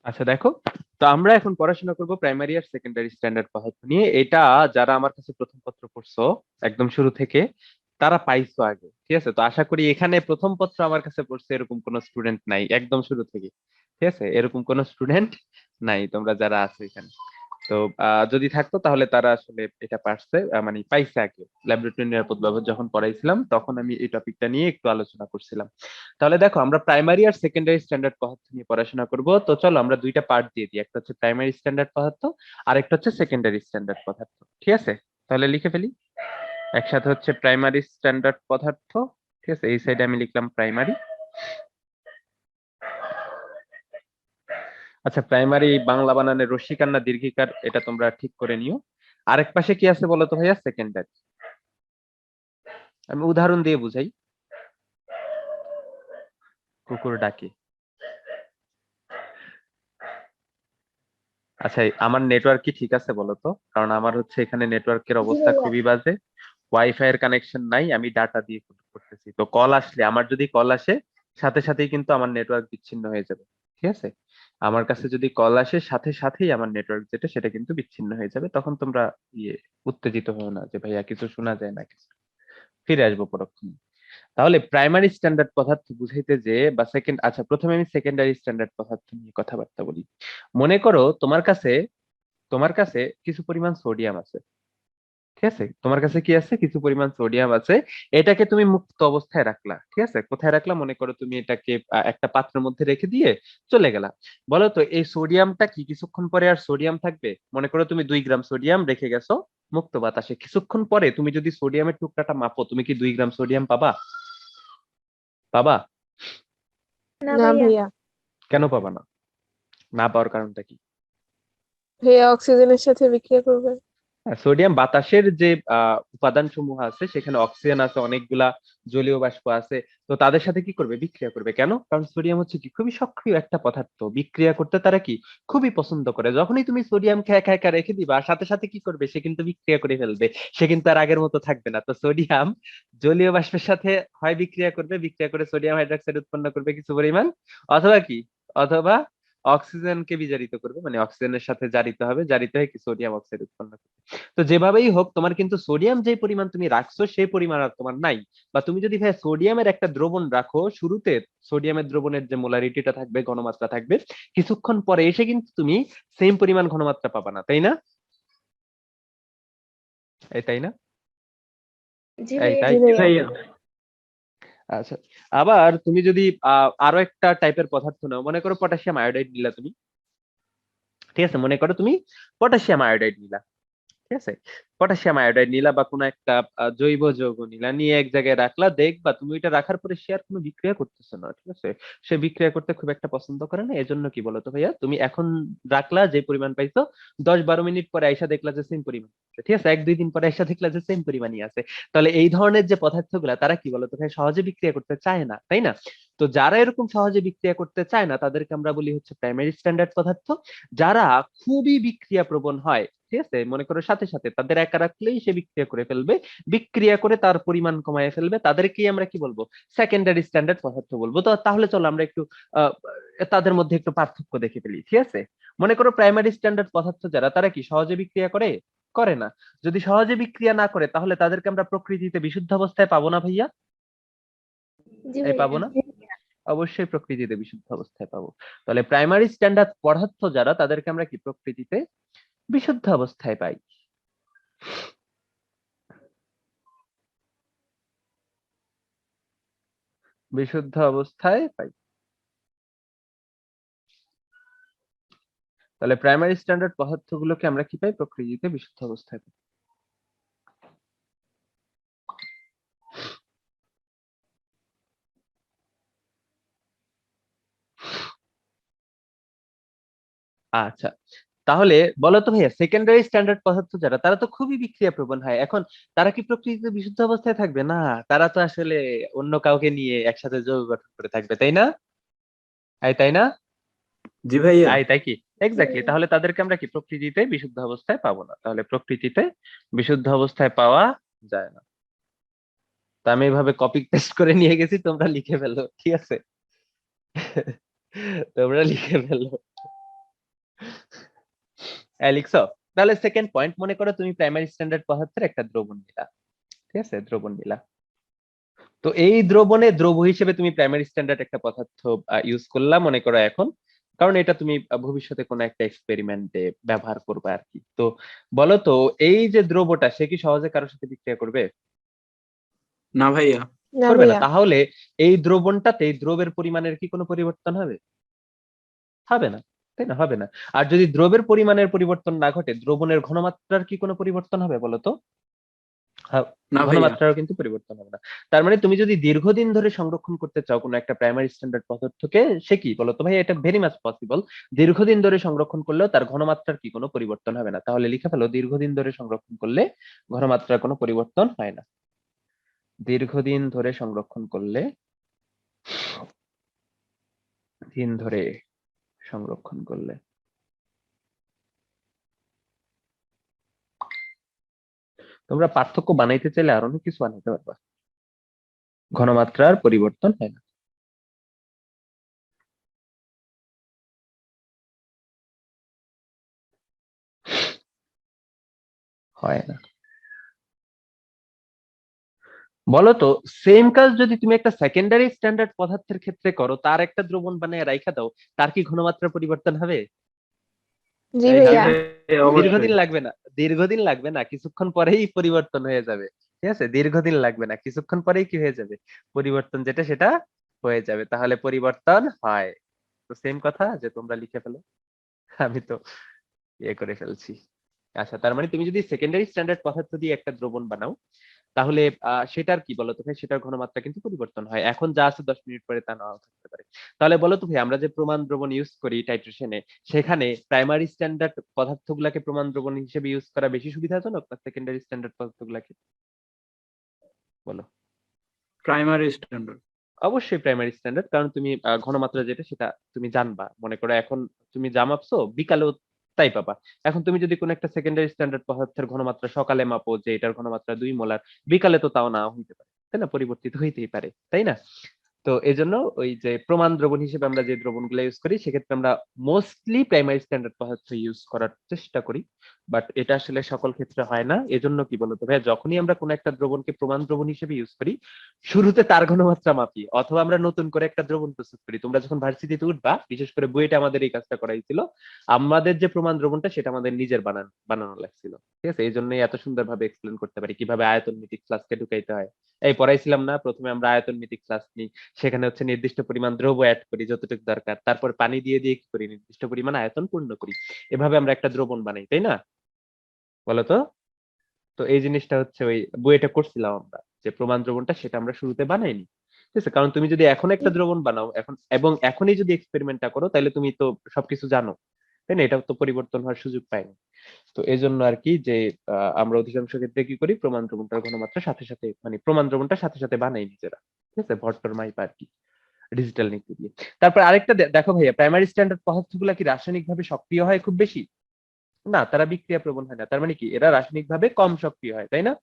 আচ্ছা দেখো, তো আমরা এখন পড়াশোনা করব প্রাইমারি আর সেকেন্ডারি স্ট্যান্ডার্ড পদার্থ নিয়ে। এটা যারা আমার কাছে প্রথম পত্র পড়ছো একদম শুরু থেকে, তারা পাইছো আগে, ঠিক আছে? তো আশা করি এখানে প্রথম পত্র আমার কাছে পড়ছে এরকম কোন স্টুডেন্ট নাই একদম শুরু থেকে, ঠিক আছে? এরকম কোন স্টুডেন্ট নাই তোমরা যারা আছো এখানে। তো যদি থাকতো তাহলে তারা আসলে এটা পারছে, মানে পাইছে আগে। ল্যাবরেটরি নিরাপদ ব্যবহার যখন পড়াইছিলাম তখন আমি এই টপিকটা নিয়ে একটু আলোচনা করছিলাম। তাহলে দেখো, আমরা প্রাইমারি আর সেকেন্ডারি স্ট্যান্ডার্ড পদার্থ নিয়ে পড়াশোনা করব। তো চলো আমরা দুইটা পার্ট দিয়ে দিই, একটা হচ্ছে প্রাইমারি স্ট্যান্ডার্ড পদার্থ আর একটা হচ্ছে সেকেন্ডারি স্ট্যান্ডার্ড পদার্থ। ঠিক আছে, তাহলে লিখে ফেলি। একসাথে হচ্ছে প্রাইমারি স্ট্যান্ডার্ড পদার্থ, ঠিক আছে? এই সাইডে আমি লিখলাম প্রাইমারি। আচ্ছা, প্রাইমারি বাংলা বানানের রস্যিকার না দীর্ঘিকার এটা তোমরা ঠিক করে নিও। আরেক পাশে কি আছে বলো তো ভাইয়া? সেকেন্ডারি। আমি উদাহরণ দিয়ে বুঝাই। কুকুর ডাকে। আচ্ছা, আমার নেটওয়ার্ক কি ঠিক আছে বলো তো? কারণ আমার হচ্ছে এখানে নেটওয়ার্কের জি অবস্থা ভাইয়া। খুবই বাজে। ওয়াইফাই এর কানেকশন নাই, আমি ডাটা দিয়ে করতেছি। তো কল আসলে, আমার যদি কল আসে সাথে সাথেই কিন্তু আমার নেটওয়ার্ক বিচ্ছিন্ন হয়ে যাবে, ঠিক আছে? আমার কাছে যদি কল আসে সাথে সাথেই আমার নেটওয়ার্ক যেটা সেটা কিন্তু বিচ্ছিন্ন হয়ে যাবে। তখন তোমরা ইয়ে উত্তেজিত হও না যে ভাইয়া কিছু শোনা যায় না কিছু। ফিরে আসবো পরক্ষণে। তাহলে প্রাইমারি স্ট্যান্ডার্ড পদার্থ বুঝাইতে যে বা সেকেন্ড, আচ্ছা প্রথমে আমি সেকেন্ডারি স্ট্যান্ডার্ড পদার্থ নিয়ে কথাবার্তা বলি। মনে করো তোমার কাছে কিছু পরিমাণ সোডিয়াম আছে, ঠিক আছে? তোমার কাছে কি আছে? কিছু পরিমাণ সোডিয়াম আছে। এটাকে তুমি মুক্ত অবস্থায় রাখলা, ঠিক আছে? কোথায় রাখলা? মনে করো তুমি এটাকে একটা পাত্রের মধ্যে রেখে দিয়ে চলে গেলা। বলো তো এই সোডিয়ামটা কি কিছুক্ষণ পরে আর সোডিয়াম থাকবে? মনে করো তুমি 2 গ্রাম সোডিয়াম রেখে গেছো মুক্ত বাতাসে, কিছুক্ষণ পরে তুমি যদি সোডিয়ামের টুকরাটা মাপো, তুমি কি 2 গ্রাম সোডিয়াম পাবা? পাবা? না না ভাইয়া। ভাইয়া। কেন পাবা না? না পাওয়ার কারণটা কি? ভাইয়া অক্সিজেনের সাথে বিক্রিয়া করবে। সোডিয়াম বাতাসের যে উপাদান সমূহ আছে সেখানে অক্সিজেন আছে, অনেকগুলা জলীয় বাষ্প আছে। তো তাদের সাথে কি করবে? বিক্রিয়া করবে। কেন? কারণ সোডিয়াম হচ্ছে কি খুবই সক্রিয় একটা পদার্থ, বিক্রিয়া করতে তারা কি খুবই পছন্দ করে। যখনই তুমি সোডিয়াম খেয়া খেয়া খেয়া রেখে দিবা, সাথে সাথে কি করবে? সে কিন্তু বিক্রিয়া করে ফেলবে। সে কিন্তু আর আগের মতো থাকবে না। তো সোডিয়াম জলীয় বাষ্পের সাথে হয় বিক্রিয়া করবে, বিক্রিয়া করে সোডিয়াম হাইড্রোক্সাইড উৎপন্ন করবে কিছু পরিমাণ, অথবা কি, অথবা অক্সিজেনকে বিজারিত করবে, মানে অক্সিজেনের সাথে জারিত হবে, জারিত হয়ে কি সোডিয়াম অক্সাইড উৎপন্ন করবে। তো যেভাবেই হোক তোমার কিন্তু সোডিয়াম যে পরিমাণ তুমি রাখছো সেই পরিমাণ আর তোমার নাই। বা তুমি যদি ভাই সোডিয়ামের একটা দ্রবণ রাখো, শুরুতে সোডিয়ামের দ্রবণের যে মোলারিটিটা থাকবে, ঘনমাত্রা থাকবে, কিছুক্ষণ পরে এসে কিন্তু তুমি সেম পরিমাণ ঘনমাত্রা পাবা না, তাই না? এই তাই না? জি এই ভাইয়া। তাই। জি ভাইয়া। আচ্ছা, আবার তুমি যদি আরো একটা টাইপের পদার্থ নাও, মনে করো পটাশিয়াম আয়োডাইড নিলা তুমি, ঠিক আছে? মনে করো তুমি পটাশিয়াম আয়োডাইড নিলা, ঠিক আছে? পটাশিয়াম আয়োডাইড নিলা বা কোনো একটা জৈব যৌগ নিলা, নিয়ে এক জায়গায় রাখলা, দেখবা তুমি এটা রাখার পরে সে আর কোনো বিক্রিয়া করতেছে না, ঠিক আছে? সে বিক্রিয়া করতে খুব একটা পছন্দ করে না। এজন্য কি বলতো ভাইয়া, তুমি এখন রাখলা যে পরিমাণ পাইছো, 10-12 মিনিট পরে আইসা দেখলা যে সেম পরিমাণ আছে, ঠিক আছে? 1-2 দিন পরে আইসা দেখলা যে সেম পরিমাণই আছে। তাহলে এই ধরনের যে পদার্থগুলা তারা কি বলতো ভাই, সহজে বিক্রিয়া করতে চায় না, তাই না? তো যারা এরকম সহজে বিক্রিয়া করতে চায় না তাদেরকে আমরা বলি হচ্ছে প্রাইমারি স্ট্যান্ডার্ড পদার্থ। যারা খুবই বিক্রিয়া প্রবণ হয়, ঠিক আছে, মনে করো সাথে সাথে তাদের একা রাখলেই সে বিক্রিয়া করে ফেলবে, বিক্রিয়া করে তার পরিমাণ কমায় ফেলবে, তাদেরকেই আমরা কি বলবো? সেকেন্ডারি স্ট্যান্ডার্ড পদার্থ বলবো। তো তাহলে চলো আমরা একটু আহ, তাদের মধ্যে একটু পার্থক্য দেখে ফেলি, ঠিক আছে? মনে করো প্রাইমারি স্ট্যান্ডার্ড পদার্থ যারা, তারা কি সহজে বিক্রিয়া করে? করে না। যদি সহজে বিক্রিয়া না করে তাহলে তাদেরকে আমরা প্রকৃতিতে বিশুদ্ধ অবস্থায় পাবো না ভাইয়া? জি এই পাবো ভাইয়া। না? অবশ্যই প্রকৃতিতে বিশুদ্ধ অবস্থায় পাবো। তাহলে প্রাইমারি স্ট্যান্ডার্ড পদার্থ যারা, তাদেরকে আমরা কি প্রকৃতিতে বিশুদ্ধ অবস্থায় পাই। বিশুদ্ধ অবস্থায় পাই। তাহলে প্রাইমারি স্ট্যান্ডার্ড পদার্থগুলোকে আমরা কি পাই? প্রকৃতিতে বিশুদ্ধ অবস্থায় পাই। আচ্ছা, তাহলে বলো তো ভাইয়া, সেকেন্ডারি স্ট্যান্ডার্ড পদার্থ যারা, তারা তো খুবই বিক্রিয়া প্রবণ হয়। এখন তারা কি প্রকৃতিতে বিশুদ্ধ অবস্থায় থাকবে? না, তারা তো আসলে অন্য কাউকে নিয়ে একসাথে যৌগ গঠন করে থাকবে, তাই না? তাই না? জি ভাইয়া। তাই কি? জি এক্স্যাক্টলি। ভাইয়া। তাহলে তাদেরকে আমরা কি প্রকৃতিতে বিশুদ্ধ অবস্থায় পাবো না। তাহলে প্রকৃতিতে বিশুদ্ধ অবস্থায় পাওয়া যায় না। তা আমি এইভাবে কপি পেস্ট করে নিয়ে গেছি, তোমরা লিখে ফেলো, ঠিক আছে? তোমরা লিখে ফেলো। লিখছো? তাহলে সেকেন্ড পয়েন্ট, মনে করো তুমি প্রাইমারি স্ট্যান্ডার্ড পদার্থের একটা দ্রবণ নিলা, ঠিক আছে, দ্রবণ নিলা। তো এই দ্রবণে দ্রব হিসেবে তুমি প্রাইমারি স্ট্যান্ডার্ড একটা পদার্থ ইউজ করলা মনে করো এখন, কারণ এটা তুমি ভবিষ্যতে কোনো একটা এক্সপেরিমেন্টে ব্যবহার করবে আর কি। তো বলো তো এই যে দ্রবটা সে কি সহজে কারোর সাথে বিক্রিয়া করবে? না ভাইয়া। না করবে না। ভাইয়া। তাহলে এই দ্রবণটাতে দ্রবের পরিমাণের কি কোনো পরিবর্তন হবে? হবে না, তাই না? হবে না। আর যদি দ্রবের পরিমাণের পরিবর্তন না ঘটে, দ্রবণের ঘনমাত্রার কি কোনো পরিবর্তন হবে বলো তো? না ভাইয়া। ঘনমাত্রারও কিন্তু পরিবর্তন হবে না। তার মানে তুমি যদি দীর্ঘদিন ধরে সংরক্ষণ করতে চাও কোনো একটা প্রাইমারি স্ট্যান্ডার্ড পদার্থকে, সে কি বলতো ভাই, এটা ভেরি মাচ পসিবল, দীর্ঘদিন ধরে সংরক্ষণ করলেও তার ঘনমাত্রার কি কোনো পরিবর্তন হবে না। তাহলে লিখে ফেলো, দীর্ঘদিন ধরে সংরক্ষণ করলে ঘনমাত্রার কোনো পরিবর্তন হয় না। দীর্ঘদিন ধরে সংরক্ষণ করলে, দিন ধরে সংরক্ষণ করলে তোমরা পার্থক্য বানাইতে চাইলে আরো অনেক কিছু বানাইতে পারবা, ঘনমাত্রার পরিবর্তন হয় না। হয় না। বলো তো সেম কাজ যদি তুমি একটা সেকেন্ডারি স্ট্যান্ডার্ড পদার্থের ক্ষেত্রে করো, তার একটা দ্রবণ বানিয়ে রাইখা দাও, তার কি ঘনমাত্রা পরিবর্তন হবে? জি এই ভাইয়া। হবে। অবশ্যই। দীর্ঘদিন লাগবে না, দীর্ঘদিন লাগবে না, কিছুক্ষণ পরেই পরিবর্তন হয়ে যাবে, ঠিক আছে? দীর্ঘদিন লাগবে না, কিছুক্ষণ পরেই কি হয়ে যাবে, পরিবর্তন যেটা সেটা হয়ে যাবে। তাহলে পরিবর্তন হয়। তো সেম কথা যে তোমরা লিখে ফেলো, আমি তো ইয়ে করে ফেলছি। আচ্ছা, তার মানে তুমি যদি সেকেন্ডারি স্ট্যান্ডার্ড পদার্থ দিয়ে একটা দ্রবণ বানাও, তাহলে সেটার কি বলতো ভাই, সেটার ঘনমাত্রা কিন্তু পরিবর্তন হয়। এখন যা আছে 10 মিনিট পরে তা নাও থাকতে পারে। তাহলে বলো তো ভাই, আমরা যে প্রমাণ দ্রবণ ইউজ করি টাইট্রেশনে, সেখানে প্রাইমারি স্ট্যান্ডার্ড পদার্থগুলোকে প্রমাণ দ্রবণ হিসেবে ইউজ করা বেশি সুবিধাজনক না সেকেন্ডারি স্ট্যান্ডার্ড পদার্থগুলোকে? বলো। Primary standard. অবশ্যই প্রাইমারি স্ট্যান্ডার্ড, কারণ তুমি ঘনমাত্রা যেটা সেটা তুমি জানবা। মনে করো এখন তুমি যা মাপছো বিকালেও তাই পাবা। এখন তুমি যদি কোনো একটা সেকেন্ডারি স্ট্যান্ডার্ড পদার্থের ঘনমাত্রা সকালে মাপো যে এটার ঘনমাত্রা 2 মোলার, বিকালে তো তাও না হইতে পারে, তাই না? পরিবর্তিত হইতেই পারে, তাই না? তো এজন্য ওই যে প্রমাণ দ্রবণ হিসেবে আমরা যে দ্রবণগুলো ইউজ করি, সেক্ষেত্রে আমরা মোস্টলি প্রাইমারি স্ট্যান্ডার্ড পদার্থ ইউজ করার চেষ্টা করি, বাট এটা আসলে সকল ক্ষেত্রে হয় না। এজন্য কি বলতো ভাইয়া, যখনই আমরা কোনো একটা দ্রবণকে প্রমাণ দ্রবণ হিসেবে ইউজ করি, শুরুতে তার ঘনমাত্রা মাপি, অথবা আমরা নতুন করে একটা দ্রবণ প্রস্তুত করি। তোমরা যখন ভার্সিটিতে উঠবা, বিশেষ করে বুয়েটে আমাদের এই কাজটা করাইছিল, আমাদের যে প্রমাণ দ্রবণটা সেটা আমাদের নিজের বানানো লাগছিল, ঠিক আছে? এই জন্যই এত সুন্দরভাবে এক্সপ্লেন করতে পারি কিভাবে আয়তন মিতিক ফ্লাস্কে ঢুকাইতে হয়। এই পড়াইছিলাম না, প্রথমে আমরা আয়তন মিতিক ফ্লাস্ক নিই, সেখানে হচ্ছে নির্দিষ্ট পরিমাণ দ্রব্য অ্যাড করি যতটুকু দরকার, তারপর পানি দিয়ে দিয়ে কি করি, নির্দিষ্ট পরিমাণ আয়তন পূর্ণ করি। এভাবে আমরা একটা দ্রবণ বানাই, তাই না? বলতো। তো এই জিনিসটা হচ্ছে ওই বইটা করছিলাম আমরা, যে প্রমাণ দ্রবণটা সেটা আমরা শুরুতে বানাইনি, ঠিক আছে? কারণ তুমি যদি এখন একটা দ্রবণ বানাও এখন এবং এখনই যদি এক্সপেরিমেন্টটা করো, তাহলে তুমি তো সবকিছু জানো, তাই না? এটাও তো পরিবর্তন হওয়ার সুযোগ পাইনি। তো এই জন্য আর কি যে আমরা অধিকাংশ ক্ষেত্রে কি করি, প্রমাণ দ্রবণটার ঘনমাত্রা সাথে সাথে, মানে প্রমাণ দ্রবণটা সাথে সাথে বানাই নিজেরা, ঠিক আছে? ভট্টর মাইপ আর কি, ডিজিটাল নীতি দিয়ে। তারপর আরেকটা দেখো ভাইয়া, প্রাইমারি স্ট্যান্ডার্ড পদার্থগুলো কি রাসায়নিক ভাবে সক্রিয় হয় খুব বেশি? না, তারা বিক্রিয়া প্রবণ হয় না। তার মানে কি, এরা রাসায়নিক ভাবে কম সক্রিয় হয়, তাই না?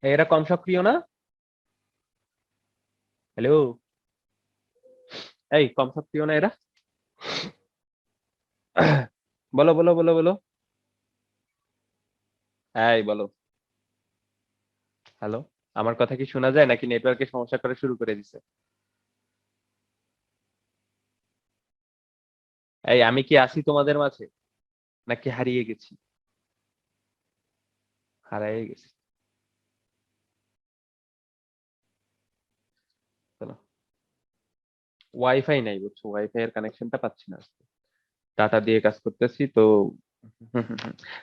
এরা কম সক্রিয় না? হ্যালো, এই কম সক্রিয় না এরা? বলো বলো বলো বলো, এই বলো। হ্যালো, আমার কথা কি শোনা যায় নাকি নেটওয়ার্কে সমস্যা করা শুরু করে দিছে? এই আমি কি আছি তোমাদের মাঝে নাকি হারিয়ে গেছি? হারিয়ে গেছি। ওয়াইফাই নাই, বুঝছো? ওয়াইফাই এর কানেকশনটা পাচ্ছি না, ডাটা দিয়ে কাজ করতেছি তো।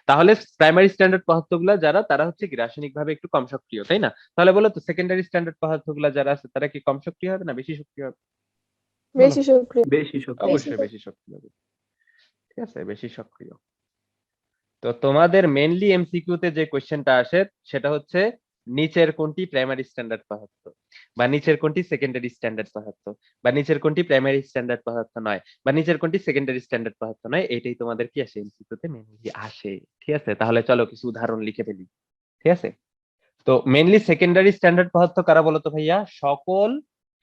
তাহলে প্রাইমারি স্ট্যান্ডার্ড পদার্থগুলো যারা, তারা হচ্ছে কি রাসায়নিক ভাবে একটু কম সক্রিয়, তাই না? তাহলে বলো তো সেকেন্ডারি স্ট্যান্ডার্ড পদার্থগুলো যারা আছে, তারা কি কম সক্রিয় হবে না বেশি সক্রিয় হবে? বলো। বেশি সক্রিয়। বেশি শক্তি। অবশ্যই বেশি সক্রিয় হবে, ঠিক আছে? বেশি সক্রিয়। তো তোমাদের মেইনলি এমসিকিউ তে যে কোশ্চেনটা আসে সেটা হচ্ছে, নিচের কোনটি প্রাইমারি স্ট্যান্ডার্ড পদার্থ, বা নিচের কোনটি সেকেন্ডারি স্ট্যান্ডার্ড পদার্থ, বা নিচের কোনটি প্রাইমারি স্ট্যান্ডার্ড পদার্থ নয়, বা নিচের কোনটি সেকেন্ডারি স্ট্যান্ডার্ড পদার্থ নয়। এটাই তোমাদের কি আসে, এমসিকিউ তে মেইনলি আসে, ঠিক আছে? তাহলে চলো কিছু উদাহরণ লিখে ফেলি, ঠিক আছে? তো মেইনলি সেকেন্ডারি স্ট্যান্ডার্ড পদার্থ কারা বলতো ভাইয়া? সকল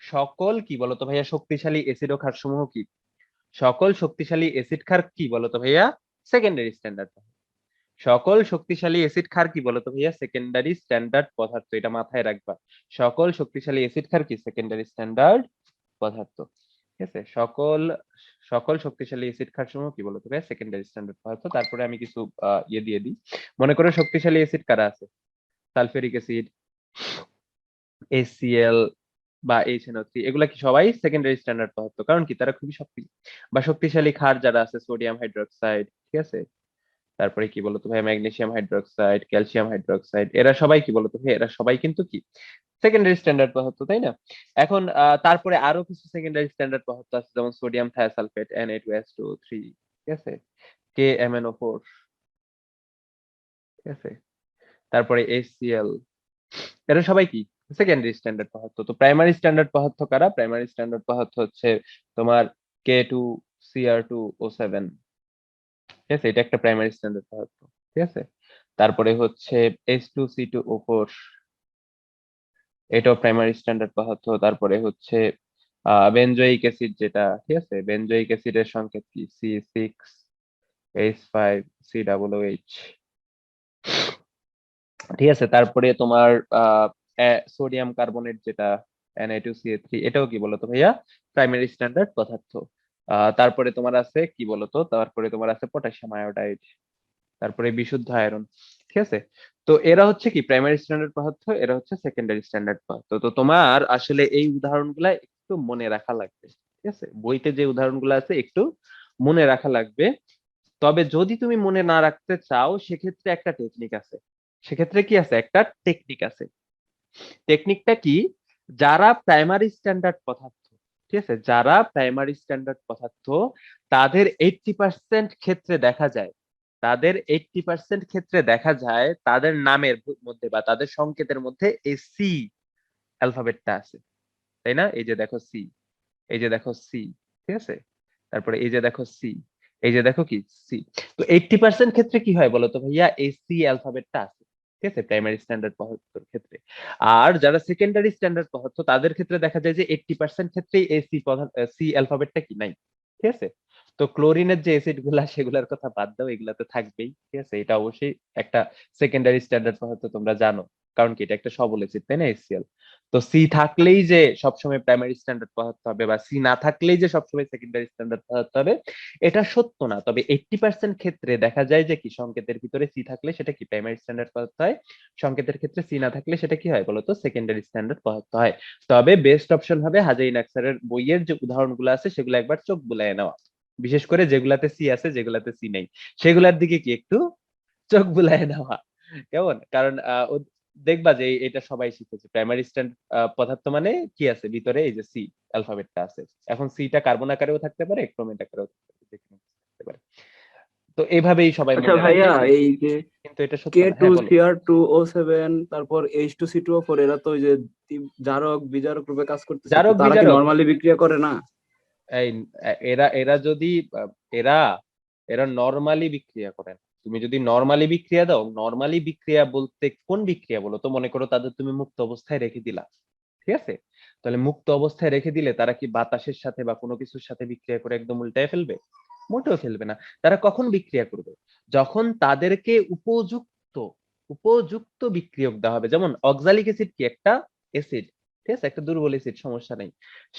সকল কি বলতো ভাইয়া, শক্তিশালী এসিড ও ক্ষার সমূহ কি, সকল শক্তিশালী এসিড ক্ষার কি বলতো ভাইয়া? Secondary standard. সকল শক্তিশালী অ্যাসিড ক্ষার কি বলতো ভাইয়া? সেকেন্ডারি স্ট্যান্ডার্ড পদার্থ, এটা মাথায় রাখবা। সকল শক্তিশালী অ্যাসিড ক্ষার কি? সেকেন্ডারি স্ট্যান্ডার্ড পদার্থ। ঠিক আছে, সকল সকল শক্তিশালী অ্যাসিড ক্ষার সমূহ কি বলতো ভাইয়া? সেকেন্ডারি স্ট্যান্ডার্ড পদার্থ। তারপরে আমি কিছু ইয়ে দিয়ে দিই। মনে করো শক্তিশালী অ্যাসিড কারা আছে? সালফিউরিক অ্যাসিড, HCl বা HNO3, এগুলা কি সবাই সেকেন্ডারি স্ট্যান্ডার্ড পদার্থ। কারণ কি? তারা খুবই বা শক্তিশালী ক্ষার যারা আছে, সোডিয়াম হাইড্রোক্সাইড, ঠিক আছে, তারপরে কি বলতো ভাই, ম্যাগনেসিয়াম হাইড্রোক্সাইড, ক্যালসিয়াম হাইড্রোক্সাইড, এরা সবাই কি বলতো ভাই? এরা সবাই কিন্তু কি সেকেন্ডারি স্ট্যান্ডার্ড পদার্থ, তাই না? এখন তারপরে আরো কিছু সেকেন্ডারি স্ট্যান্ডার্ড পদার্থ আছে, যেমন সোডিয়াম থায়োসালফেট, Na2SO3, ঠিক আছে, KMNO4, ঠিক আছে, তারপরে HCl, এরা সবাই কি সেকেন্ডারি স্ট্যান্ডার্ড পদার্থ। তো প্রাইমারি স্ট্যান্ডার্ড পদার্থ কারা? প্রাইমারি স্ট্যান্ডার্ড পদার্থ হচ্ছে তোমার K2Cr2O7, ঠিক আছে, এটা একটা প্রাইমারি স্ট্যান্ডার্ড পদার্থ, ঠিক আছে। তারপরে হচ্ছে H2C2O4, এটাও প্রাইমারি স্ট্যান্ডার্ড পদার্থ। তারপরে হচ্ছে বেনজোইক অ্যাসিড যেটা, ঠিক আছে, বেনজোইক অ্যাসিডের সংকেত কি? C6H5COOH, ঠিক আছে। তারপরে তোমার সোডিয়াম কার্বনেট যেটা Na2CA3, এটাও কি বলতো ভাইয়া? প্রাইমারি স্ট্যান্ডার্ড পদার্থ। তারপরে তোমার আছে কি বলতো, তারপরে তোমার আছে পটাশিয়াম আয়োডাইড, তারপরে বিশুদ্ধ আয়রন, ঠিক আছে। তো এরা হচ্ছে কি প্রাইমারি স্ট্যান্ডার্ড পদার্থ, এরা হচ্ছে সেকেন্ডারি স্ট্যান্ডার্ড পদার্থ। তো তোমার আসলে এই উদাহরণগুলা একটু মনে রাখা লাগবে, ঠিক আছে, বইতে যে উদাহরণগুলো আছে একটু মনে রাখা লাগবে। তবে যদি তুমি মনে না রাখতে চাও, সেক্ষেত্রে একটা টেকনিক আছে। সেক্ষেত্রে কি আছে? একটা টেকনিক আছে। টেকনিকটা কি? যারা প্রাইমারি স্ট্যান্ডার্ড পদার্থ, ঠিক আছে, যারা প্রাইমারি স্ট্যান্ডার্ড পদার্থ, তাদের 80% ক্ষেত্রে দেখা যায়, তাদের 80% ক্ষেত্রে দেখা যায় তাদের নামের মধ্যে বা তাদের সংকেতের মধ্যে এই সি অ্যালফাবেটটা আছে, তাই না? এই যে দেখো সি, এই যে দেখো সি, ঠিক আছে, তারপরে এই যে দেখো সি, এই যে দেখো কি সি। তো 80% ক্ষেত্রে কি হয় বলতো ভাইয়া? এই সি অ্যালফাবেটটা আছে, ঠিক আছে, প্রাইমারি স্ট্যান্ডার্ড পদার্থের ক্ষেত্রে। আর যারা সেকেন্ডারি স্ট্যান্ডার্ড পদার্থ, তাদের ক্ষেত্রে দেখা যায় যে 80% ক্ষেত্রেই এই সি অ্যালফাবেটটা কি নাই, ঠিক আছে। তো ক্লোরিনের যে অ্যাসিড গুলা, সেগুলোর কথা বাদ দাও, এগুলা তো থাকবেই, ঠিক আছে, এটা অবশ্যই একটা সেকেন্ডারি স্ট্যান্ডার্ড পদার্থ, তোমরা জানো। কারণ কি? এটা একটা সবল অ্যাসিড, তাই না, HCl। তো সি থাকলেই যে সবসময় প্রাইমারি স্ট্যান্ডার্ড পদার্থ হবে, বা সি না থাকলেই যে সবসময় সেকেন্ডারি স্ট্যান্ডার্ড পদার্থ হবে, এটা সত্য না। তবে 80% ক্ষেত্রে দেখা যায় যে কি সংকেতের ভিতরে সি থাকলে সেটা কি প্রাইমারি স্ট্যান্ডার্ড পদার্থ হয়, সংকেতের ক্ষেত্রে সি না থাকলে সেটা কি হয় বলতো? সেকেন্ডারি স্ট্যান্ডার্ড পদার্থ হয়। তবে বেস্ট অপশন হবে হাজাই নাকসারের বইয়ের যে উদাহরণগুলো আছে সেগুলো একবার চোখ বুলায় নেওয়া, বিশেষ করে যেগুলাতে সি আছে, যেগুলাতে সি নেই, সেগুলার দিকে কি একটু চোখ বুলায় নেওয়া, কেমন? কারণ দেখবা যে এটা সবাই শিখেছে, প্রাইমারি স্ট্যান্ড পদার্থ মানে কি আছে ভিতরে? এই যে সি অ্যালফাবেটটা আছে। এখন সিটা কার্বন আকারেও থাকতে পারে, ক্রোমেট আকারেও থাকতে পারে। তো এইভাবেই সবাই আচ্ছা মনে রাখে, ভাইয়া, এই যে কিন্তু এটা সত্য কে না। টু হ্যাঁ বলো। সিআর টু ও সেভেন তারপর H2C2O4, এরা তো ওই যে জারক বিজারক রূপে কাজ করতেছে, তো জারক তারা কি বিজারক, নরমালি বিক্রিয়া করে না? এই এরা এরা যদি এরা এরা নরমালি বিক্রিয়া করে না। তুমি যদি নরমালি বিক্রিয়া দাও, নরমালি বিক্রিয়া বলতে কোন বিক্রিয়া বলো তো? মনে করো তাদের তুমি মুক্ত অবস্থায় রেখে দিলা, ঠিক আছে, তাহলে মুক্ত অবস্থায় রেখে দিলে তারা কি বাতাসের সাথে বা কোনো কিছুর সাথে বিক্রিয়া করে একদম উল্টায় ফেলবে? মোটেও ফেলবে না। তারা কখন বিক্রিয়া করবে? যখন তাদেরকে উপযুক্ত উপযুক্ত বিক্রিয়ক দেওয়া হবে। যেমন অক্সালিক অ্যাসিড কি একটা অ্যাসিড, ঠিক আছে, একটা দুর্বল অ্যাসিড, সমস্যা নাই।